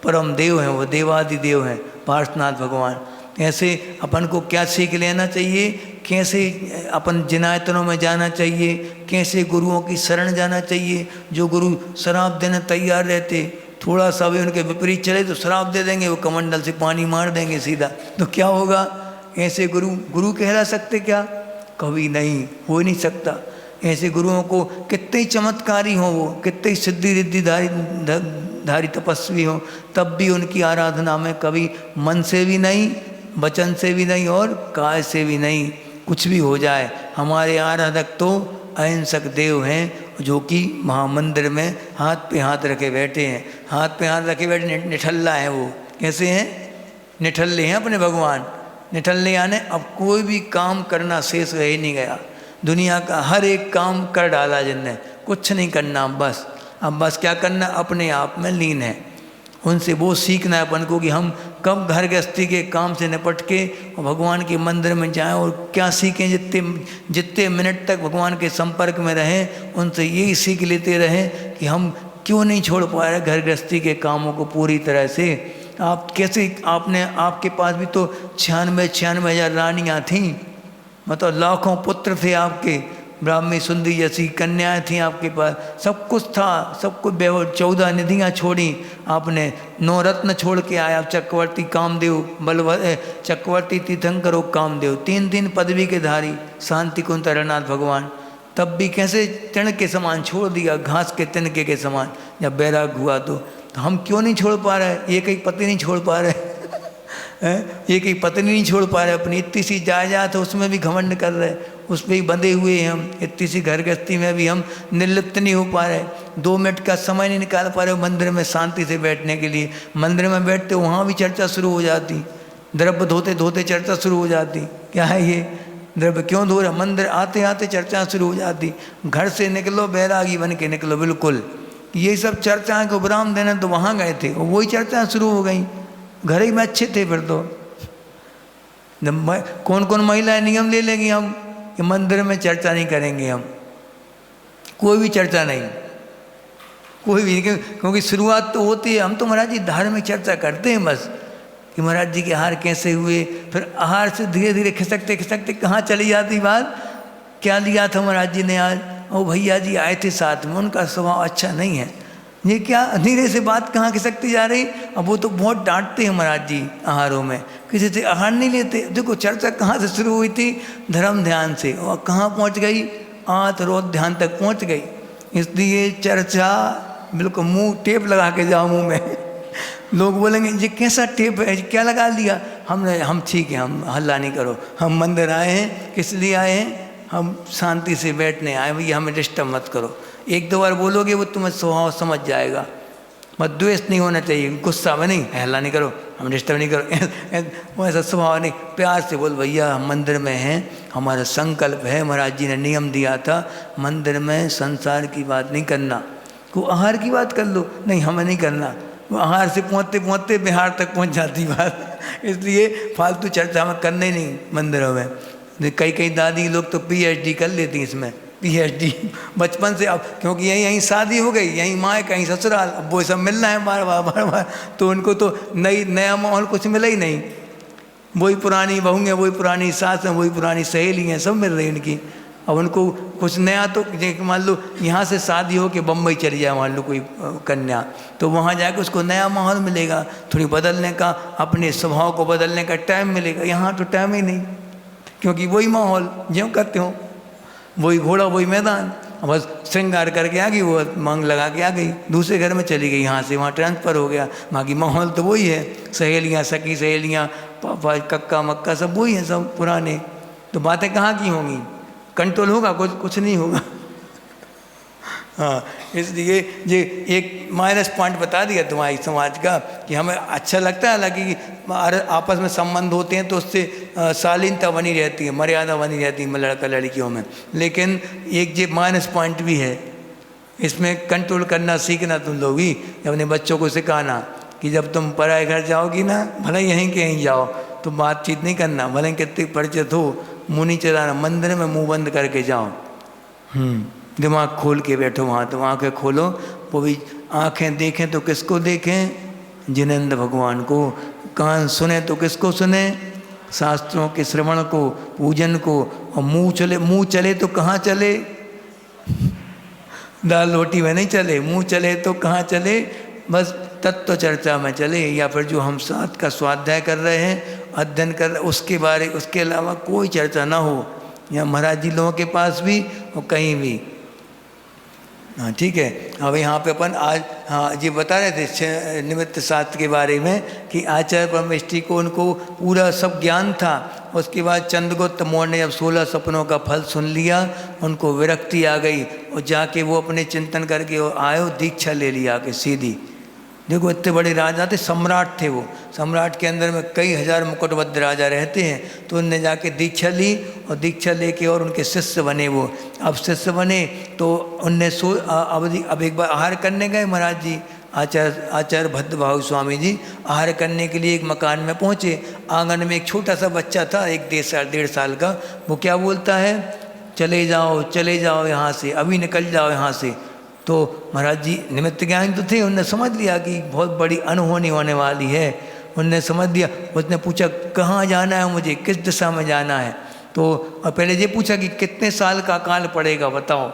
परम देव हैं, वो देवादि देव हैं पार्श्वनाथ भगवान। ऐसे अपन को क्या सीख लेना चाहिए, कैसे अपन जिनायतनों में जाना चाहिए, कैसे गुरुओं की शरण जाना चाहिए। जो गुरु शराब देने तैयार रहते, थोड़ा सा भी उनके विपरीत चले तो शराब दे देंगे, वो कमंडल से पानी मार देंगे सीधा, तो क्या होगा? ऐसे गुरु कहला सकते क्या? कभी नहीं, हो नहीं सकता। ऐसे गुरुओं को कितने चमत्कारी हों, वो कितने सिद्धि रिद्धिधारी तपस्वी हों, तब भी उनकी आराधना में कभी मन से भी नहीं, वचन से भी नहीं और काय से भी नहीं, कुछ भी हो जाए। हमारे आराधक तो अहिंसक देव हैं, जो कि महामंदिर में हाथ पे हाथ रखे बैठे हैं। हाथ पे हाथ रखे बैठे निठल्ला है वो। कैसे हैं? निठल्ले हैं अपने भगवान। निठल्ले यानी अब कोई भी काम करना शेष रह ही नहीं गया, दुनिया का हर एक काम कर डाला जिनने, कुछ नहीं करना बस। अब बस क्या करना, अपने आप में लीन है। उनसे वो सीखना है अपन को कि हम कब घर गृहस्थी के काम से निपट के और भगवान के मंदिर में जाएं, और क्या सीखें। जितने मिनट तक भगवान के संपर्क में रहें, उनसे यही सीख लेते रहें कि हम क्यों नहीं छोड़ पा रहे घर गृहस्थी के कामों को पूरी तरह से। आप कैसे, आपके पास भी तो 96 हज़ार रानियाँ थीं, मतलब लाखों पुत्र थे आपके, ब्राह्मी सुंदरी जैसी कन्याएं थीं आपके पास, सब कुछ था, सब कुछ 14 निधियाँ छोड़ी आपने, 9 रत्न छोड़ के आए आप। चक्रवर्ती कामदेव, चक्रवर्ती तीर्थंकर कामदेव, 3 पदवी के धारी, शांति कुंज रघुनाथ भगवान, तब भी कैसे तिनके के समान छोड़ दिया, घास के तिनके के समान। जब बैराग हुआ तो हम क्यों नहीं छोड़ पा रहे? एक एक पति नहीं छोड़ पा रहे एक ही पत्नी नहीं छोड़ पा रहे, अपनी इतनी सी जायदाद है उसमें भी घमंड कर रहे, उस पर ही बंधे हुए हैं हम। इतनी सी घर गृहस्थी में भी हम निर्लिप्त नहीं हो पा रहे, 2 मिनट का समय नहीं निकाल पा रहे मंदिर में शांति से बैठने के लिए। मंदिर में बैठते वहाँ भी चर्चा शुरू हो जाती, द्रव्य धोते धोते चर्चा शुरू हो जाती, क्या है ये द्रव्य क्यों धो रहा, मंदिर आते आते चर्चा शुरू हो जाती, घर से निकलो बैरागी बन के निकलो बिल्कुल। ये सब चर्चाएं को विराम देना, तो वहाँ गए थे और वही चर्चाएं शुरू हो गई। घर ही में अच्छे थे फिर तो। कौन कौन महिलाएं नियम ले लेंगी हम कि मंदिर में चर्चा नहीं करेंगे, हम कोई भी चर्चा नहीं, कोई भी, क्योंकि शुरुआत तो होती है। हम तो महाराज जी धार्मिक चर्चा करते हैं बस कि महाराज जी के आहार कैसे हुए, फिर आहार से धीरे धीरे खिसकते खिसकते कहाँ चली जाती बात, क्या लिया था महाराज जी ने आज, ओ भैया जी आए थे साथ में, उनका स्वभाव अच्छा नहीं है, ये क्या, धीरे से बात कहाँ खिसकती जा रही। अब वो तो बहुत डांटते हैं महाराज जी आहारों में, किसी से आहार नहीं लेते। देखो चर्चा कहाँ से शुरू हुई थी, धर्म ध्यान से, और कहाँ पहुँच गई, आंत रोध ध्यान तक पहुँच गई। इसलिए चर्चा बिल्कुल मुंह टेप लगा के जाओ मुंह में। लोग बोलेंगे ये कैसा टेप है, क्या लगा लिया, हम ठीक है, हम हल्ला नहीं करो, हम मंदिर आए हैं, किस लिए आए हैं, हम शांति से बैठने आए, भैया हमें डिस्टर्ब मत करो। एक दो बार बोलोगे वो तुम्हें स्वभाव समझ जाएगा। मत द्वेष नहीं होना चाहिए, गुस्सा में नहीं, हल्ला नहीं करो, हम डिस्टर्ब नहीं करो, वो ऐसा स्वभाव नहीं। प्यार से बोल भैया हम मंदिर में हैं, हमारा संकल्प है, महाराज जी ने नियम दिया था मंदिर में संसार की बात नहीं करना, को आहार की बात कर लो, नहीं हमें नहीं करना। वो आहार से पहुँचते पहुँचते बिहार तक पहुँच जाती बात। इसलिए फालतू चर्चा में करने नहीं मंदिरों में। कई दादी लोग तो PhD कर लेती हैं इसमें, PhD बचपन से। अब क्योंकि यहीं शादी हो गई, यहीं माँ कहीं ससुराल, अब वो सब मिलना है बार बार, तो उनको तो नया माहौल कुछ मिला ही नहीं। वही पुरानी बहू हैं, वही पुरानी सास हैं, वही पुरानी सहेली हैं, सब मिल रही उनकी। अब उनको कुछ नया, तो मान लो यहाँ से शादी हो के बम्बई चली जाए मान लो कोई कन्या, तो वहाँ जाके उसको नया माहौल मिलेगा, थोड़ी बदलने का, अपने स्वभाव को बदलने का टाइम मिलेगा। यहाँ तो टाइम ही नहीं, क्योंकि वही माहौल ज्यों करते हो, वही घोड़ा वही मैदान, बस श्रृंगार करके आ गई, वो मांग लगा के आ गई, दूसरे घर में चली गई, यहाँ से वहाँ ट्रांसफ़र हो गया। बाकी माहौल तो वही है, सहेलियाँ, सखी सहेलियाँ, पापा कक्का मक्का सब वही हैं, सब पुराने। तो बातें कहाँ की होंगी, कंट्रोल होगा, कुछ नहीं होगा। हाँ, इसलिए ये एक माइनस पॉइंट बता दिया तुम्हारी समाज का कि हमें अच्छा लगता है, हालांकि आपस में संबंध होते हैं तो उससे शालीनता बनी रहती है, मर्यादा बनी रहती है लड़का लड़कियों में, लेकिन एक ये माइनस पॉइंट भी है, इसमें कंट्रोल करना सीखना तुम लोग ही, अपने बच्चों को सिखाना कि जब तुम पराए घर जाओगी ना, भले यहीं के यहीं जाओ, तो बातचीत नहीं करना, भले कितने परिचित हो, मुँह नहीं चलाना, मंदिर में मुँह बंद करके जाओ, दिमाग खोल के बैठो वहाँ, तो आँखें खोलो, वो भी आँखें देखें तो किसको देखें, जिनेंद्र भगवान को, कान सुने तो किसको सुने, शास्त्रों के श्रवण को, पूजन को, और मुँह चले तो कहाँ चले, दाल रोटी में नहीं चले, मुँह चले तो कहाँ चले, बस तत्व चर्चा में चले, या फिर जो हम साथ का स्वाध्याय कर रहे हैं, अध्ययन कर रहे, उसके अलावा कोई चर्चा ना हो, या महाराज जी लोगों के पास भी और कहीं भी। हाँ ठीक है। अब यहाँ पे अपन आज हाँ जी बता रहे थे निमित्त शास्त्र के बारे में कि आचार्य परमेष्ठी को उनको पूरा सब ज्ञान था। उसके बाद चंद्रगुप्त मौर्य ने जब 16 सपनों का फल सुन लिया, उनको विरक्ति आ गई और जाके वो अपने चिंतन करके आए, दीक्षा ले लिया के सीधी। देखो इतने बड़े राजा थे, सम्राट थे वो, सम्राट के अंदर में कई हजार मुकुटबद्ध राजा रहते हैं, तो उनने जाके दीक्षा ली और दीक्षा लेके और उनके शिष्य बने वो। अब शिष्य बने तो उनने अब एक बार आहार करने गए महाराज जी, आचार्य भद्रभाव स्वामी जी आहार करने के लिए एक मकान में पहुँचे। आंगन में एक छोटा सा बच्चा था, एक 1.5 साल का, वो क्या बोलता है, चले जाओ यहाँ से, अभी निकल जाओ यहाँ से। तो महाराज जी निमित्त ज्ञानी तो थे, उनने समझ लिया कि बहुत बड़ी अनहोनी होने वाली है, उनने समझ दिया। उसने पूछा कहाँ जाना है मुझे, किस दिशा में जाना है, तो और पहले ये पूछा कि कितने साल का काल पड़ेगा बताओ,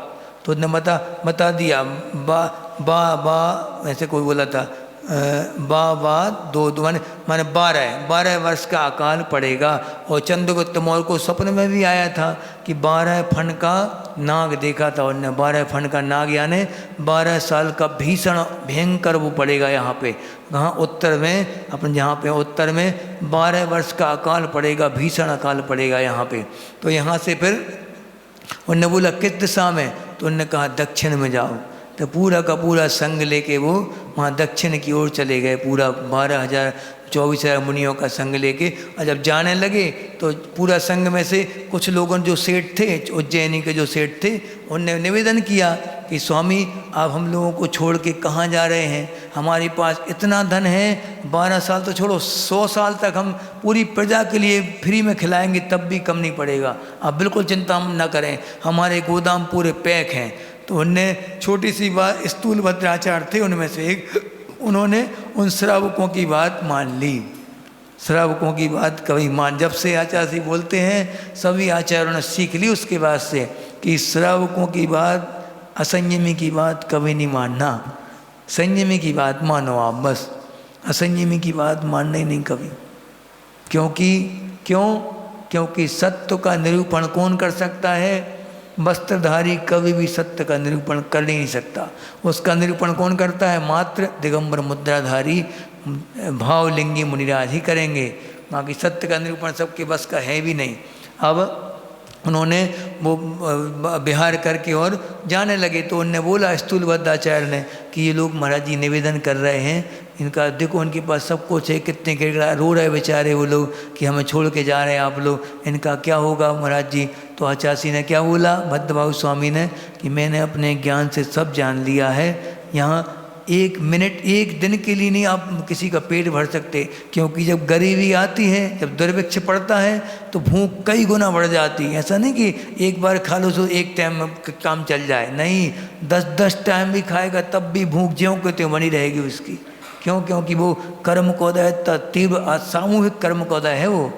तो उसने बता दिया बा ऐसे कोई बोला था, दो माने 12 वर्ष का अकाल पड़ेगा। और चंद्रगुप्त मौर्य को स्वप्न में भी आया था कि 12 फण का नाग देखा था उनने, 12 फण का नाग यानी 12 साल का भीषण भयंकर वो पड़ेगा यहाँ पे, कहाँ उत्तर में, अपन जहाँ पे उत्तर में 12 वर्ष का अकाल पड़ेगा, भीषण अकाल पड़ेगा यहाँ पे। तो यहाँ से फिर उनने बोला किस दिशा में, तो उनने कहा दक्षिण में जाओ। तो पूरा का पूरा संग लेके वो वहाँ दक्षिण की ओर चले गए। पूरा 12,000 24 मुनियों का संग लेके, और जब जाने लगे तो पूरा संग में से कुछ लोगों जो सेठ थे, उज्जैनी के जो सेठ थे, उनने निवेदन किया कि स्वामी आप हम लोगों को छोड़ के कहाँ जा रहे हैं, हमारे पास इतना धन है, 12 साल तो छोड़ो 100 साल तक हम पूरी प्रजा के लिए फ्री में खिलाएंगे तब भी कम नहीं पड़ेगा, आप बिल्कुल चिंता न करें, हमारे गोदाम पूरे पैक हैं। तो उनने छोटी सी बात, स्थूल भद्राचार्य थे उनमें से एक, उन्होंने उन श्रावकों की बात मान ली। श्रावकों की बात कभी मान, जब से आचार्य बोलते हैं सभी आचार्यों ने सीख ली उसके बाद से कि श्रावकों की बात, असंयमी की बात कभी नहीं मानना, संयमी की बात मानो आप बस, असंयमी की बात मानना ही नहीं कभी। क्योंकि सत्य का निरूपण कौन कर सकता है? वस्त्रधारी कभी भी सत्य का निरूपण कर नहीं सकता। उसका निरूपण कौन करता है? मात्र दिगंबर मुद्राधारी भावलिंगी मुनिराज ही करेंगे, बाकी सत्य का निरूपण सबके बस का है भी नहीं। अब उन्होंने वो विहार करके और जाने लगे तो उनने बोला स्थूल भद्राचार्य ने कि ये लोग महाराज जी निवेदन कर रहे हैं, इनका देखो उनके पास सब कुछ है, कितने गिड़गिड़ा रो रहे बेचारे वो लोग कि हमें छोड़ के जा रहे हैं आप लोग, इनका क्या होगा महाराज जी। तो आचार्य ने क्या बोला, भद्रभाऊ स्वामी ने, कि मैंने अपने ज्ञान से सब जान लिया है, यहाँ 1 मिनट 1 दिन के लिए नहीं आप किसी का पेट भर सकते, क्योंकि जब गरीबी आती है, जब दुर्भिक्ष पड़ता है तो भूख कई गुना बढ़ जाती है। ऐसा नहीं कि एक बार खा लो तो एक टाइम काम चल जाए, नहीं, 10-10 टाइम भी खाएगा तब भी भूख ज्यों के त्यों बनी रहेगी उसकी। क्योंकि वो कर्म कौदय तीव्र सामूहिक कर्म कौदय है वो,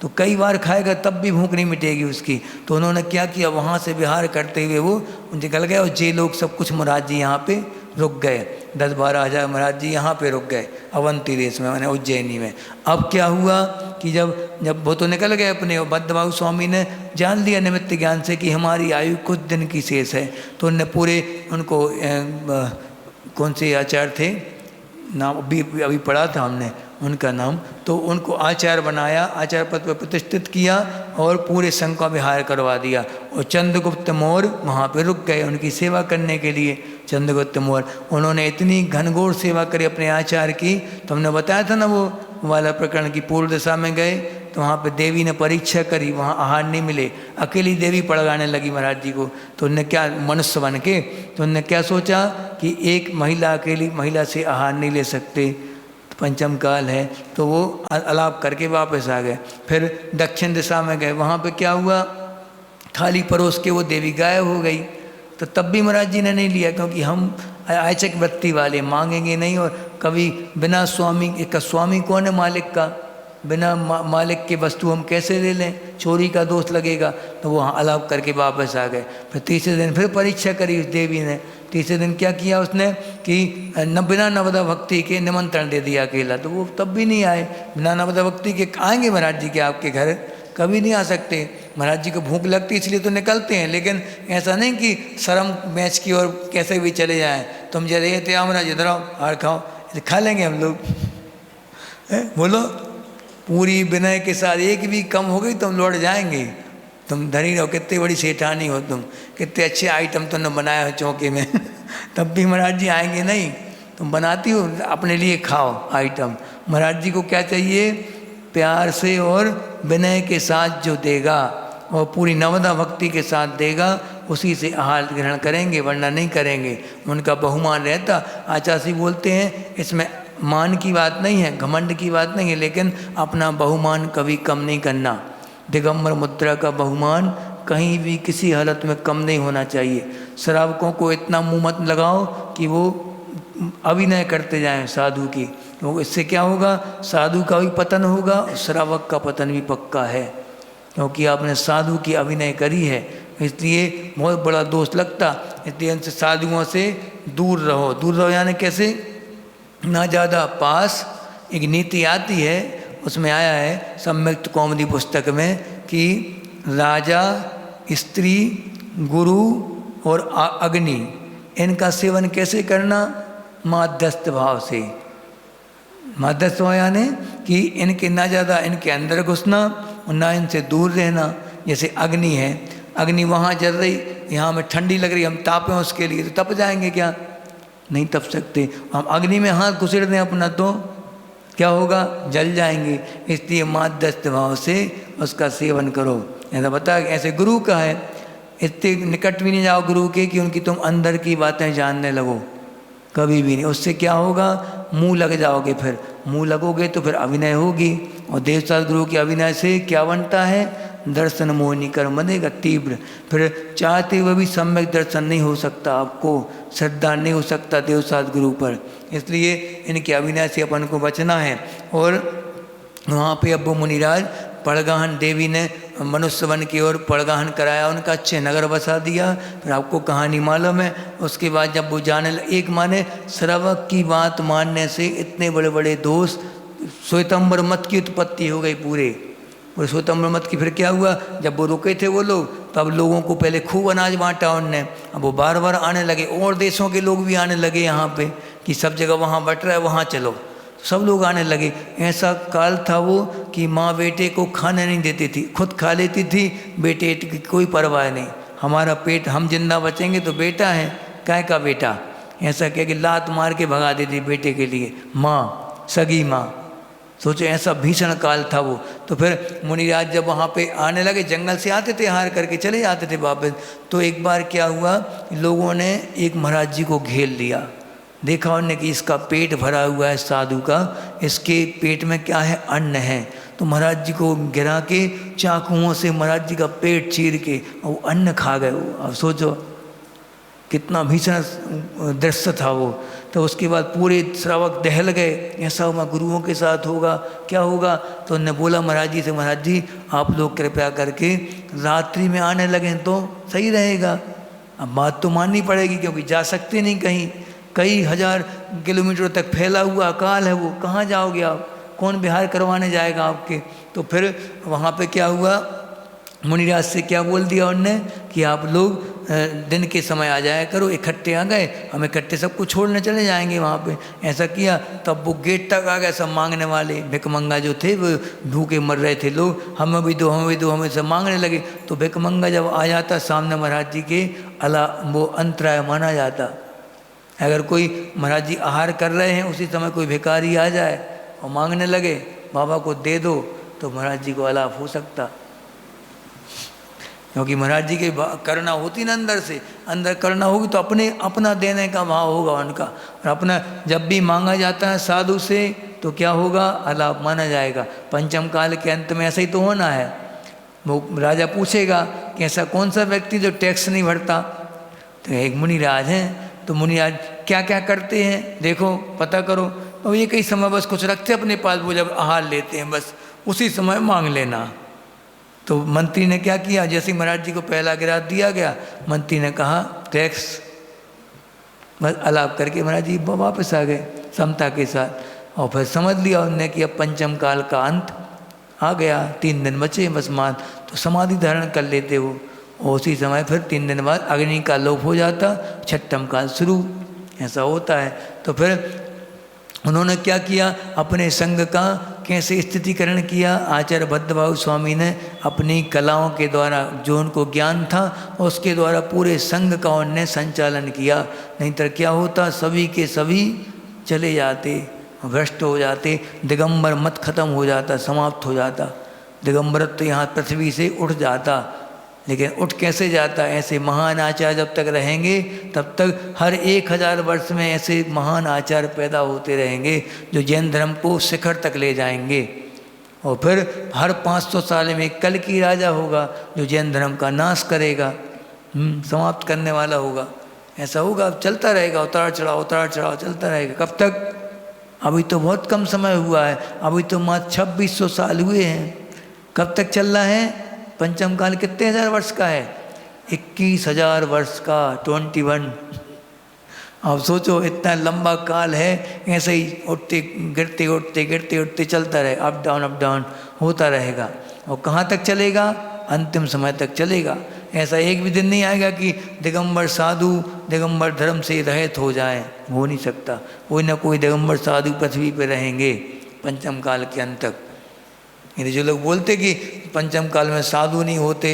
तो कई बार खाएगा तब भी भूख नहीं मिटेगी उसकी। तो उन्होंने क्या किया, वहाँ से विहार करते हुए वो निकल गए और जे लोग सब कुछ महाराज जी यहाँ पे रुक गए, 10-12 हज़ार महाराज जी यहाँ पे रुक गए अवंती देश में, मैंने उज्जैनी में। अब क्या हुआ कि जब वो तो निकल गए अपने, भद्रभाऊ स्वामी ने जान लिया निमित्त ज्ञान से कि हमारी आयु कुछ दिन की शेष है, तो उनने पूरे उनको कौन से आचार्य थे, नाम अभी पढ़ा था हमने उनका नाम, तो उनको आचार्य बनाया, आचार्य पद पर प्रतिष्ठित किया और पूरे संघ का विहार करवा दिया। और चंद्रगुप्त मौर्य वहाँ पे रुक गए उनकी सेवा करने के लिए। चंद्रगुप्त मौर्य उन्होंने इतनी घनघोर सेवा करी अपने आचार्य की, तो हमने बताया था ना वो वाला प्रकरण की, पूर्व दिशा में गए तो वहाँ पे देवी ने परीक्षा करी, वहाँ आहार नहीं मिले, अकेली देवी पड़गाने लगी महाराज जी को। तो उनने क्या, मनुष्य बन के, तो उनने क्या सोचा कि एक महिला, अकेली महिला से आहार नहीं ले सकते, पंचम काल है, तो वो अलाप करके वापस आ गए। फिर दक्षिण दिशा में गए, वहाँ पे क्या हुआ, थाली परोस के वो देवी गायब हो गई। तो तब भी महाराज जी ने नहीं लिया, क्योंकि हम आयचक वृत्ति वाले, मांगेंगे नहीं, और कभी बिना स्वामी, एक स्वामी कौन है मालिक का, बिना मालिक के वस्तु हम कैसे ले लें, चोरी का दोष लगेगा। तो वो अलाप करके वापस आ गए। फिर तीसरे दिन फिर परीक्षा करी उस देवी ने। तीसरे दिन क्या किया उसने कि बिना नवदा भक्ति के निमंत्रण दे दिया अकेला, तो वो तब भी नहीं आए। बिना नवदा भक्ति के आएंगे महाराज जी के आपके घर, कभी नहीं आ सकते। महाराज जी को भूख लगती इसलिए तो निकलते हैं, लेकिन ऐसा नहीं कि शर्म मैच की और कैसे भी चले जाएं। तुम जरे थे महाराज इधर आओ, हार खाओ, खा लेंगे हम लोग, बोलो पूरी विनय के साथ, एक भी कम हो गई तो हम लौट जाएंगे। तुम धनी रहो, कितनी बड़ी सेठानी हो तुम, कितने अच्छे आइटम तुमने बनाए हो चौके में तब भी महाराज जी आएंगे नहीं। तुम बनाती हो अपने लिए, खाओ आइटम। महाराज जी को क्या चाहिए, प्यार से और विनय के साथ जो देगा और पूरी नवदा भक्ति के साथ देगा, उसी से आहार ग्रहण करेंगे, वरना नहीं करेंगे। उनका बहुमान रहता। आचार्य बोलते हैं इसमें मान की बात नहीं है, घमंड की बात नहीं है, लेकिन अपना बहुमान कभी कम नहीं करना। दिगंबर मुद्रा का बहुमान कहीं भी किसी हालत में कम नहीं होना चाहिए। श्रावकों को इतना मुँह मत लगाओ कि वो अभिनय करते जाएं साधु की, तो इससे क्या होगा, साधु का भी पतन होगा, श्रावक का पतन भी पक्का है, क्योंकि आपने साधु की अभिनय करी है, इसलिए बहुत बड़ा दोष लगता। इसलिए उनसे साधुओं से दूर रहो। दूर रहो यानी कैसे, ना ज़्यादा पास। एक नीति आती है, उसमें आया है सम्यक्त कौमुदी पुस्तक में कि राजा, स्त्री, गुरु और अग्नि, इनका सेवन कैसे करना, माध्यस्थ भाव से। माध्यस्थ भाव यानी कि इनके ना ज़्यादा इनके अंदर घुसना और ना इनसे दूर रहना। जैसे अग्नि है, अग्नि वहाँ जल रही, यहाँ में ठंडी लग रही, हम तापें उसके लिए, तो तप जाएंगे क्या, नहीं तप सकते। हम अग्नि में हाथ घुसेड़ दें अपना तो क्या होगा, जल जाएंगे। इसलिए माध्यस्थ भाव से उसका सेवन करो। ऐसा बता, ऐसे गुरु का है, इतने निकट भी नहीं जाओ गुरु के कि उनकी तुम अंदर की बातें जानने लगो, कभी भी नहीं। उससे क्या होगा, मुंह लग जाओगे, फिर मुंह लगोगे तो फिर अभिनय होगी। और देवशास्त्र गुरु के अभिनय से क्या बनता है, दर्शन मोहिनी कर्म बनेगा तीव्र। फिर चाहते हुए भी सम्यक दर्शन नहीं हो सकता, आपको श्रद्धा नहीं हो सकता देवशास्त्र गुरु पर। इसलिए इनके अभिनय से अपन को बचना है। और वहाँ पे अब मुनिराज पड़गाहन देवी ने मनुष्य वन की ओर पड़गाहन कराया, उनका अच्छे नगर बसा दिया। फिर आपको कहानी मालूम है। उसके बाद जब वो जाने एक माने श्रावक की बात मानने से इतने बड़े बड़े दोष, श्वेतांबर मत की उत्पत्ति हो गई पूरे। और श्वेतांबर मत की फिर क्या हुआ, जब वो रुके थे वो लोग, तब लोगों को पहले खूब अनाज बांटा उनने। अब वो बार बार आने लगे, और देशों के लोग भी आने लगे यहाँ पे कि सब जगह वहाँ बट रहा है, वहाँ चलो। सब लोग आने लगे। ऐसा काल था वो कि माँ बेटे को खाने नहीं देती थी, खुद खा लेती थी, बेटे की कोई परवाह नहीं। हमारा पेट, हम जिंदा बचेंगे तो बेटा है, काय का बेटा, ऐसा कह के लात मार के भगा देती बेटे के लिए माँ, सगी माँ। सोचो ऐसा भीषण काल था वो। तो फिर मुनिराज जब वहाँ पे आने लगे, जंगल से आते थे, हार करके चले जाते थे वापस। तो एक बार क्या हुआ, लोगों ने एक महाराज जी को घेर लिया। देखा उन्होंने कि इसका पेट भरा हुआ है साधु का, इसके पेट में क्या है, अन्न है। तो महाराज जी को गिरा के चाकुओं से महाराज जी का पेट चीर के वो अन्न खा गए वो। अब सोचो कितना भीषण दृश्य था वो। तो उसके बाद पूरे श्रावक दहल गए, ऐसा हुआ गुरुओं के साथ होगा, क्या होगा। तो उन्होंने बोला महाराज जी से, महाराज जी आप लोग कृपया करके रात्रि में आने लगें तो सही रहेगा। अब बात तो माननी पड़ेगी क्योंकि जा सकते नहीं कहीं, कई हजार किलोमीटर तक फैला हुआ अकाल है वो, कहाँ जाओगे आप, कौन बिहार करवाने जाएगा आपके। तो फिर वहाँ पे क्या हुआ, मुनिराज से क्या बोल दिया उनने कि आप लोग दिन के समय आ जाया करो। इकट्ठे आ गए, हम इकट्ठे सबको छोड़ने चले जाएंगे वहाँ पे। ऐसा किया, तब वो गेट तक आ गए सब मांगने वाले, भिकमंगा जो थे वो भूखे मर रहे थे लोग, हमें भी दो हमें भी दो, हमें सब मांगने लगे। तो भिकमंगा जब आ जाता सामने महाराज जी के, अला वो अंतराय माना जाता। अगर कोई महाराज जी आहार कर रहे हैं, उसी समय कोई भिखारी आ जाए और मांगने लगे बाबा को दे दो, तो महाराज जी को अलाप हो सकता। क्योंकि महाराज जी की करुणा होती ना अंदर से, अंदर करुणा होगी तो अपना देने का भाव होगा उनका। और अपना जब भी मांगा जाता है साधु से तो क्या होगा, अलाप माना जाएगा। पंचम काल के अंत में ऐसा ही तो होना है। वो राजा पूछेगा कि ऐसा कौन सा व्यक्ति जो टैक्स नहीं भरता। तो एक मुनिराज हैं, तो मुनिराज क्या क्या करते हैं देखो, पता करो। और ये कई समय बस कुछ रखते अपने पास, वो जब आहार लेते हैं बस उसी समय मांग लेना। तो मंत्री ने क्या किया, जैसे महाराज जी को पहला गिरास दिया गया, मंत्री ने कहा टैक्स, बस अलाप करके महाराज जी वापस आ गए समता के साथ। और फिर समझ लिया उनने कि अब पंचम काल का अंत आ गया, 3 दिन बचे बस मान, तो समाधि धारण कर लेते वो। और उसी समय फिर 3 दिन बाद अग्नि का लोप हो जाता, छठम काल शुरू, ऐसा होता है। तो फिर उन्होंने क्या किया, अपने संघ का कैसे स्थितिकरण किया। आचार्य भद्रबाहु स्वामी ने अपनी कलाओं के द्वारा, जो उनको ज्ञान था उसके द्वारा पूरे संघ का उन्होंने संचालन किया। नहीं तो क्या होता, सभी के सभी चले जाते, भ्रष्ट हो जाते, दिगंबर मत खत्म हो जाता, समाप्त हो जाता। दिगंबरत्व तो यहाँ पृथ्वी से उठ जाता। लेकिन उठ कैसे जाता, ऐसे महान आचार्य जब तक रहेंगे तब तक हर 1000 वर्ष में ऐसे महान आचार्य पैदा होते रहेंगे जो जैन धर्म को शिखर तक ले जाएंगे। और फिर हर 500 साल में एक कल की राजा होगा जो जैन धर्म का नाश करेगा, समाप्त करने वाला होगा। ऐसा होगा, अब चलता रहेगा, उतार चढ़ाव चलता रहेगा। कब तक, अभी तो बहुत कम समय हुआ है, अभी तो मात्र 2600 साल हुए हैं। कब तक चल रहा है पंचम काल, कितने हजार वर्ष का है, 21,000 वर्ष का, 21। अब सोचो इतना लंबा काल है, ऐसे ही उठते गिरते चलता रहे, अप डाउन होता रहेगा। और कहाँ तक चलेगा, अंतिम समय तक चलेगा। ऐसा एक भी दिन नहीं आएगा कि दिगंबर साधु दिगंबर धर्म से रहित हो जाए, हो नहीं सकता। कोई ना कोई दिगंबर साधु पृथ्वी पर रहेंगे पंचम काल के अंत तक। यदि जो लोग बोलते कि पंचम काल में साधु नहीं होते,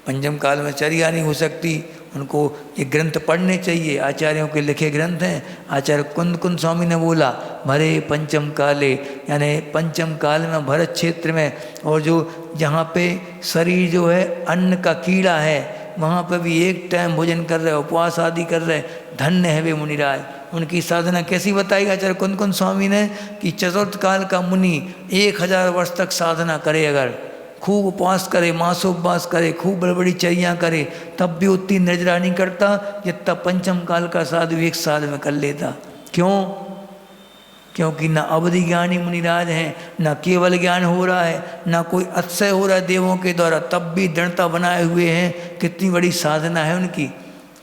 पंचम काल में चर्या नहीं हो सकती, उनको ये ग्रंथ पढ़ने चाहिए, आचार्यों के लिखे ग्रंथ हैं। आचार्य कुंद कुंद स्वामी ने बोला भरे पंचम काले, यानी पंचम काल में भरत क्षेत्र में, और जो जहाँ पे शरीर जो है अन्न का कीड़ा है वहाँ पे भी एक टाइम भोजन कर रहे, उपवास आदि कर रहे, धन्य है वे मुनिराज। उनकी साधना कैसी बताई आचार्य कुंद कुंद स्वामी ने कि चतुर्थ काल का मुनि 1000 वर्ष तक साधना करे, अगर खूब उपवास करे, मासोपवास करे, खूब बड़ी बड़ी चर्या करे, तब भी उतनी निर्जरा नहीं करता जितना पंचम काल का साधु 1 साल में कर लेता। क्यों? क्योंकि ना अवधि ज्ञानी मुनिराज हैं, ना केवल ज्ञान हो रहा है, ना कोई अतिशय हो रहा है देवों के द्वारा, तब भी दृढ़ता बनाए हुए हैं। कितनी बड़ी साधना है उनकी,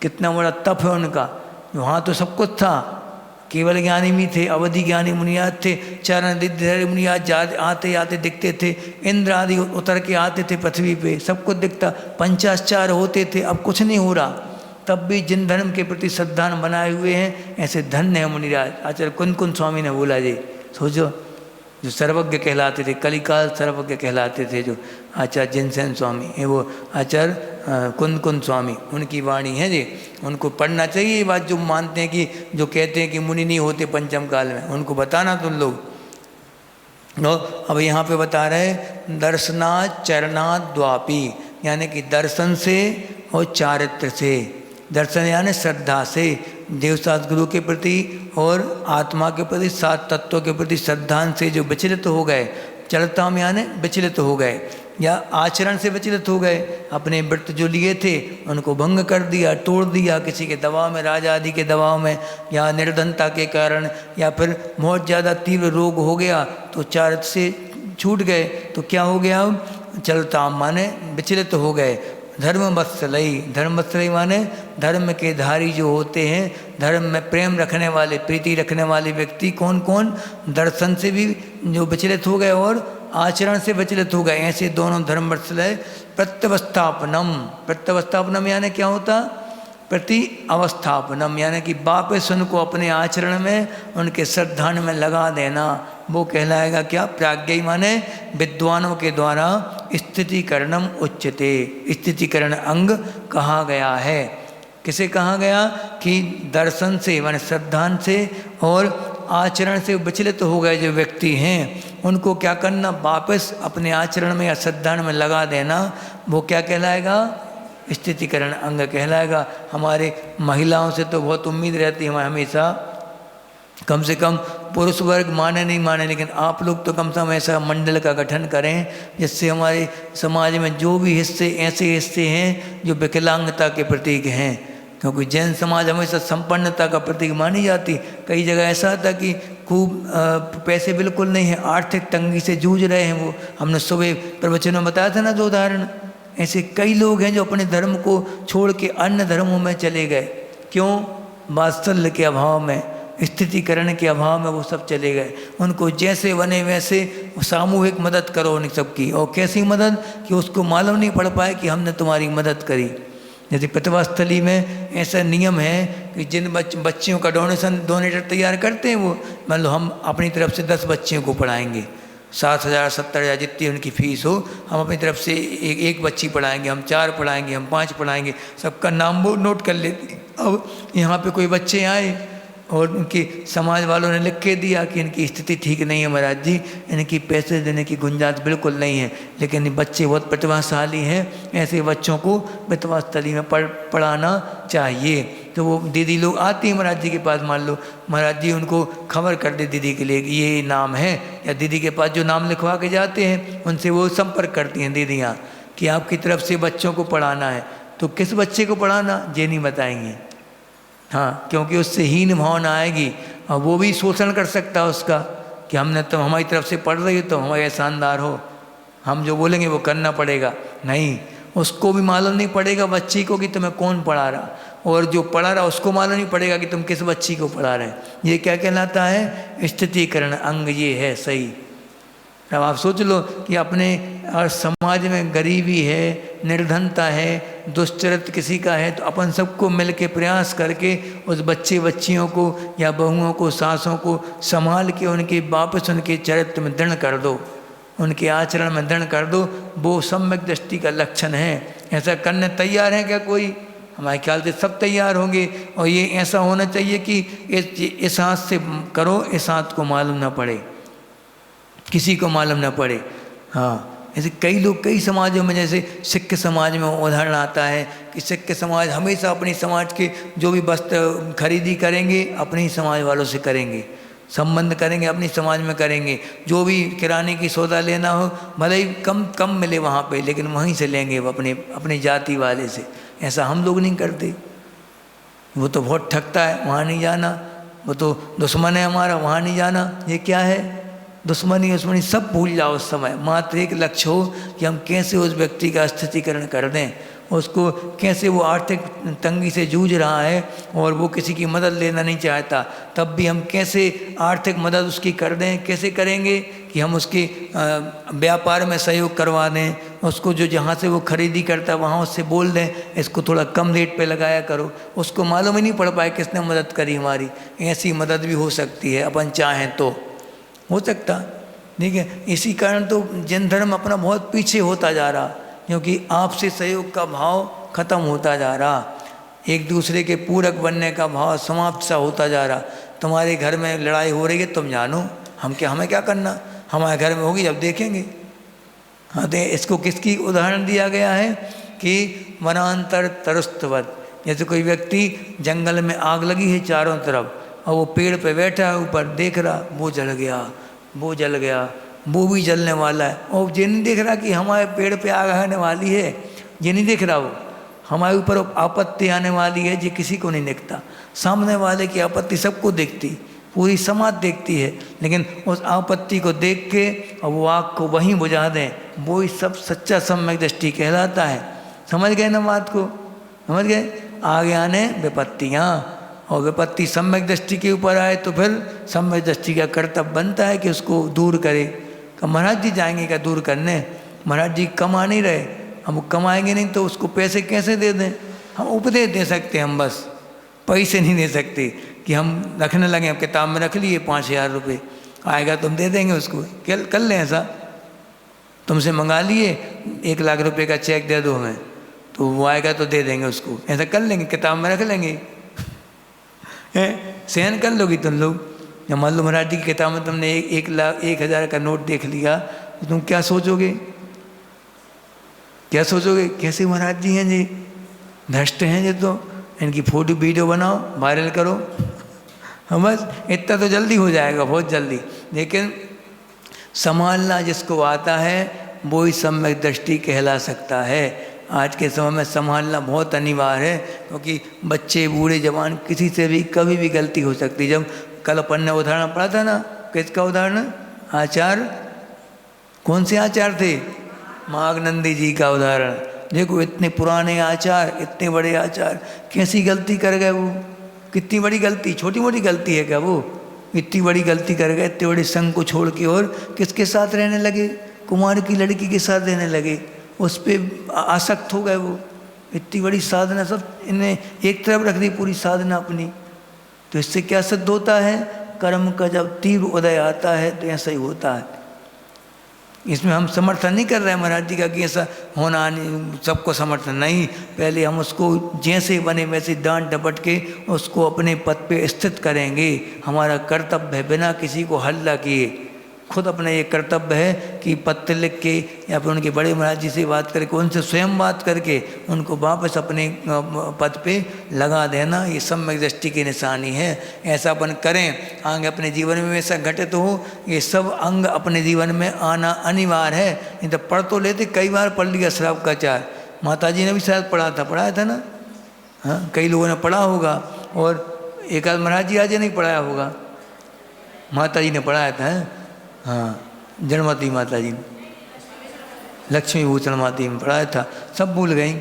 कितना बड़ा तप है उनका। वहाँ तो सब कुछ था, केवल ज्ञानी भी थे, अवधि ज्ञानी मुनियाद थे, चरण दिग्धर मुनियाद आते आते दिखते थे, इंद्र आदि उतर के आते थे पृथ्वी पे, सब कुछ दिखता, पंचाचार होते थे। अब कुछ नहीं हो रहा, तब भी जिन धर्म के प्रति श्रद्धान बनाए हुए हैं ऐसे धन्य है मुनिराज। आचार्य कुंद कुंद स्वामी ने बोला जी, सोचो जो सर्वज्ञ कहलाते थे, कलिकाल सर्वज्ञ कहलाते थे जो आचार्य जिनसेन स्वामी है, वो आचार्य कुंद कुंद स्वामी, उनकी वाणी है जी। उनको पढ़ना चाहिए ये बात, जो मानते हैं कि जो कहते हैं कि मुनि नहीं होते पंचम काल में, उनको बताना तुम लोग। अब यहाँ पे बता रहे दर्शनात् चरणात् द्वापी, यानी कि दर्शन से और चारित्र से। दर्शन यानी श्रद्धा से, देवशास्त्र गुरु के प्रति और आत्मा के प्रति, 7 तत्वों के प्रति श्रद्धान से जो विचलित हो गए, चलता में यानी विचलित हो गए, या आचरण से विचलित हो गए, अपने व्रत जो लिए थे उनको भंग कर दिया, तोड़ दिया, किसी के दबाव में, राजा आदि के दबाव में, या निर्धनता के कारण, या फिर बहुत ज़्यादा तीव्र रोग हो गया तो चारित्र से छूट गए, तो क्या हो गया? चलता माने विचलित हो गए। धर्मवत्सलई, धर्मवत्सलई माने धर्म के धारी जो होते हैं, धर्म में प्रेम रखने वाले, प्रीति रखने वाले व्यक्ति कौन कौन? दर्शन से भी जो विचलित हो गए और आचरण से विचलित हो गए, ऐसे दोनों धर्मवत्सलय। प्रत्यवस्थापनम, प्रत्यवस्थापनम यानी क्या होता? प्रति अवस्थापनम, यानी कि वापस उनको अपने आचरण में, उनके श्रद्धान में लगा देना, वो कहलाएगा क्या? प्राज्ञ माने विद्वानों के द्वारा स्थितिकरणम उच्यते, स्थितिकरण अंग कहा गया है। किसे कहा गया? कि दर्शन से माने श्रद्धान से और आचरण से विचलित हो गए जो व्यक्ति हैं, उनको क्या करना? वापस अपने आचरण में या श्रद्धान में लगा देना, वो क्या कहलाएगा? स्थितिकरण अंग कहलाएगा। हमारे महिलाओं से तो बहुत उम्मीद रहती है हमें हमेशा, कम से कम पुरुष वर्ग माने नहीं माने, लेकिन आप लोग तो कम से कम ऐसा मंडल का गठन करें जिससे हमारे समाज में जो भी हिस्से, ऐसे हिस्से हैं जो विकलांगता के प्रतीक हैं, क्योंकि जैन समाज हमेशा संपन्नता का प्रतीक मानी जाती। कई जगह ऐसा होता कि खूब पैसे बिल्कुल नहीं है, आर्थिक तंगी से जूझ रहे हैं, वो हमने सुबह प्रवचन में बताया था ना 2 उदाहरण। ऐसे कई लोग हैं जो अपने धर्म को छोड़ के अन्य धर्मों में चले गए। क्यों? वात्सल्य के अभाव में, स्थितिकरण के अभाव में वो सब चले गए। उनको जैसे बने वैसे सामूहिक मदद करो उन सबकी, और कैसी मदद कि उसको मालूम नहीं पड़ पाए कि हमने तुम्हारी मदद करी। जैसे प्रतिभास्थली में ऐसा नियम है कि जिन बच्चियों का डोनेटर तैयार करते हैं, वो मान लो हम अपनी तरफ से 10 बच्चियों को पढ़ाएंगे, 60,000 70,000 जितनी उनकी फ़ीस हो, हम अपनी तरफ से एक बच्ची पढ़ाएंगे, हम 4 पढ़ाएंगे, हम 5 पढ़ाएंगे, सबका नाम वो नोट कर लेते। अब यहाँ पे कोई बच्चे आए और उनके समाज वालों ने लिख के दिया कि इनकी स्थिति ठीक नहीं है महाराज जी, इनकी पैसे देने की गुंजाइश बिल्कुल नहीं है, लेकिन बच्चे बहुत प्रतिभाशाली हैं, ऐसे बच्चों को प्रतिभास्थली में पढ़ाना चाहिए। तो वो दीदी लोग आती हैं महाराज जी के पास, मान लो महाराज जी उनको खबर कर दे दीदी के लिए कि ये नाम है, या दीदी के पास जो नाम लिखवा के जाते हैं उनसे वो संपर्क करती हैं दीदियाँ कि आपकी तरफ से बच्चों को पढ़ाना है। तो किस बच्चे को पढ़ाना ये नहीं बताएंगे, हाँ, क्योंकि उससे हीन भावना आएगी और वो भी शोषण कर सकता है उसका कि हमने तो हमारी तरफ से पढ़ रही हो तो हमारे शानदार हो, हम जो बोलेंगे वो करना पड़ेगा। नहीं, उसको भी मालूम नहीं पड़ेगा बच्ची को कि तुम्हें कौन पढ़ा रहा, और जो पढ़ा रहा उसको मालूम नहीं पड़ेगा कि तुम किस बच्ची को पढ़ा रहे हैं। ये क्या कहलाता है? स्थितिकरण अंग ये है। सही। अब आप सोच लो कि अपने समाज में गरीबी है, निर्धनता है, दुष्चरित्र किसी का है, तो अपन सबको मिल के प्रयास करके उस बच्चियों को या बहुओं को, सासों को संभाल के उनके वापस उनके चरित्र में दृढ़ कर दो, उनके आचरण में दृढ़ कर दो। वो सम्यक दृष्टि का लक्षण है। ऐसा करने तैयार है क्या कोई? हमारे ख्याल से सब तैयार होंगे। और ये ऐसा होना चाहिए कि इस हाथ से करो, इस हाथ को मालूम ना पड़े, किसी को मालूम ना पड़े। हाँ, ऐसे कई लोग कई समाजों में, जैसे सिख समाज में उदाहरण आता है कि सिख समाज हमेशा अपनी समाज के जो भी वस्त्र खरीदी करेंगे अपने ही समाज वालों से करेंगे, संबंध करेंगे अपनी समाज में करेंगे। जो भी किराने की सौदा लेना हो भले ही कम मिले वहाँ पे, लेकिन वहीं से लेंगे वो अपनी जाति वाले से। ऐसा हम लोग नहीं करते। वो तो बहुत ठगता है, वहाँ नहीं जाना, वो तो दुश्मन है हमारा, वहाँ नहीं जाना। ये क्या है? दुश्मनी सब भूल जाओ उस समय। मात्र एक लक्ष्य हो कि हम कैसे उस व्यक्ति का स्थितिकरण कर दें, उसको कैसे, वो आर्थिक तंगी से जूझ रहा है और वो किसी की मदद लेना नहीं चाहता, तब भी हम कैसे आर्थिक मदद उसकी कर दें। कैसे करेंगे कि हम उसके व्यापार में सहयोग करवा दें, उसको जो जहाँ से वो खरीदी करता है वहाँ उससे बोल दें इसको थोड़ा कम रेट पे लगाया करो। उसको मालूम ही नहीं पड़ पाए किसने मदद करी हमारी। ऐसी मदद भी हो सकती है, अपन चाहें तो हो सकता। ठीक है, इसी कारण तो जैन धर्म अपना बहुत पीछे होता जा रहा, क्योंकि आपसी सहयोग का भाव खत्म होता जा रहा, एक दूसरे के पूरक बनने का भाव समाप्त सा होता जा रहा। तुम्हारे घर में लड़ाई हो रही है, तुम जानो, हमें क्या करना, हमारे घर में होगी जब देखेंगे। हाँ, तो इसको किसकी उदाहरण दिया गया है कि वनांतर तरुस्तवत। जैसे कोई व्यक्ति जंगल में आग लगी है चारों तरफ, और वो पेड़ पे बैठा है, ऊपर देख रहा, वो जल गया, वो जल गया, वो भी जलने वाला है। और ये नहीं देख रहा कि हमारे पेड़ पे आग आने वाली है, ये नहीं देख रहा, वो हमारे ऊपर आपत्ति आने वाली है, ये किसी को नहीं दिखता। सामने वाले की आपत्ति सबको दिखती, पूरी समाज देखती है, लेकिन उस आपत्ति को देख के और वो आग को वहीं बुझा दें, वो ही सब सच्चा सम्यक दृष्टि कहलाता है। समझ गए ना बात को? समझ गए? आगे आने विपत्तियाँ, और विपत्ति सम्यक दृष्टि के ऊपर आए तो फिर सम्यक दृष्टि का कर्तव्य बनता है कि उसको दूर करे। कि महाराज जी जाएंगे क्या दूर करने? महाराज जी कमा नहीं रहे, हम कमाएंगे नहीं तो उसको पैसे कैसे दे दें? हम उपदेश दे सकते हैं, हम बस पैसे नहीं दे सकते कि हम रखने लगे, हम किताब में रख लिए 5000 रुपये, आएगा तुम दे देंगे उसको। कर लें ऐसा, तुमसे मंगा लिए 1 लाख रुपये का चेक दे दो हमें, तो वो आएगा तो दे देंगे उसको। ऐसा कर लेंगे, किताब में रख लेंगे। सहन कर लोगी तुम लोग? जब मान लो महाराज जी की किताब में तुमने 1,00,000 का नोट देख लिया, तो तुम क्या सोचोगे? क्या सोचोगे? कैसे महाराज जी हैं जी, भ्रष्ट हैं जी, तो इनकी फोटो वीडियो बनाओ, वायरल करो। हम बस इतना तो जल्दी हो जाएगा, बहुत जल्दी। लेकिन संभालना जिसको आता है वो ही सम्यक दृष्टि कहला सकता है। आज के समय में संभालना बहुत अनिवार्य है, क्योंकि बच्चे बूढ़े जवान किसी से भी कभी भी गलती हो सकती। जब कल अपन ने उदाहरण पढ़ा था ना, किसका उदाहरण? आचार, कौन से आचार थे? माघनंदी जी का उदाहरण। देखो इतने पुराने आचार, इतने बड़े आचार, कैसी गलती कर गए वो। कितनी बड़ी गलती, छोटी मोटी गलती है क्या वो? इतनी बड़ी गलती कर गए, इतने बड़े संघ को छोड़ के और किसके साथ रहने लगे? कुमार की लड़की के साथ रहने लगे, उस पर आसक्त हो गए वो। इतनी बड़ी साधना सब इन्हें एक तरफ रख दी, पूरी साधना अपनी। तो इससे क्या सिद्ध होता है? कर्म का जब तीव्र उदय आता है तो ऐसा ही होता है। इसमें हम समर्थन नहीं कर रहे हैं महाराज जी का कि ऐसा होना नहीं, सबको समर्थन नहीं। पहले हम उसको जैसे बने वैसे डांट डपट के उसको अपने पद पे स्थित करेंगे। हमारा कर्तव्य है बिना किसी को हल्ला किए, खुद अपना ये कर्तव्य है कि पत्र लिख के या फिर उनके बड़े महाराज जी से बात करके, उनसे स्वयं बात करके उनको वापस अपने पद पे लगा देना। ये सम्यक दृष्टि की निशानी है। ऐसा अपन करें, आगे अपने जीवन में ऐसा घटित हो, ये सब अंग अपने जीवन में आना अनिवार्य है। नहीं तो पढ़ तो लेते, कई बार पढ़ लिया श्राप का चार, माता जी ने भी शायद पढ़ाया था ना। हाँ, कई लोगों ने पढ़ा होगा, और एक आध महाराज जी आज नहीं पढ़ाया होगा, माता जी ने पढ़ाया था। हाँ, जन्मती माता जी, लक्ष्मी भूषण माता जी में पढ़ाया था, सब भूल गई।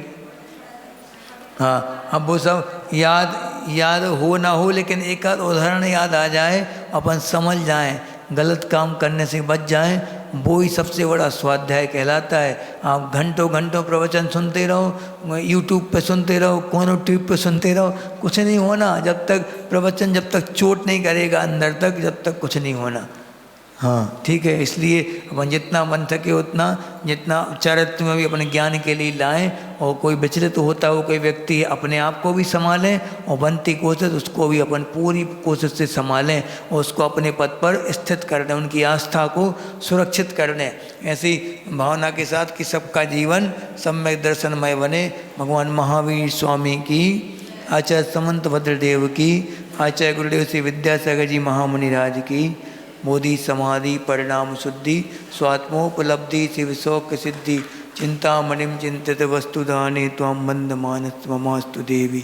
हाँ, अब वो सब याद हो ना हो, लेकिन एक आध उदाहरण याद आ जाए, अपन समझ जाएं, गलत काम करने से बच जाएं, वो ही सबसे बड़ा स्वाध्याय कहलाता है। आप घंटों घंटों प्रवचन सुनते रहो, यूट्यूब पे सुनते रहो, कोनो ट्यूब पे सुनते रहो, कुछ नहीं होना। जब तक प्रवचन जब तक चोट नहीं करेगा अंदर तक, जब तक कुछ नहीं होना। हाँ ठीक है, इसलिए अपन जितना बन सके उतना, जितना चरित्र में भी अपने ज्ञान के लिए लाएं, और कोई विचलित होता हो कोई व्यक्ति अपने आप को भी संभालें, और बनती कोशिश उसको भी अपन पूरी कोशिश से संभालें और उसको अपने पद पर स्थित कर दें, उनकी आस्था को सुरक्षित कर दें, ऐसी भावना के साथ कि सबका जीवन सम्यक दर्शनमय बने। भगवान महावीर स्वामी की, आचार्य समंत भद्रदेव की, आचार्य गुरुदेव श्री विद्यासागर जी महामुनि राज की, बोधि समाधि परिणाम शुद्धि स्वात्मोपलब्धि शिव शौक सिद्धि, चिंतामणिम चिंतित वस्तुदाने त्वां बंद मानस ममास्तु देवी।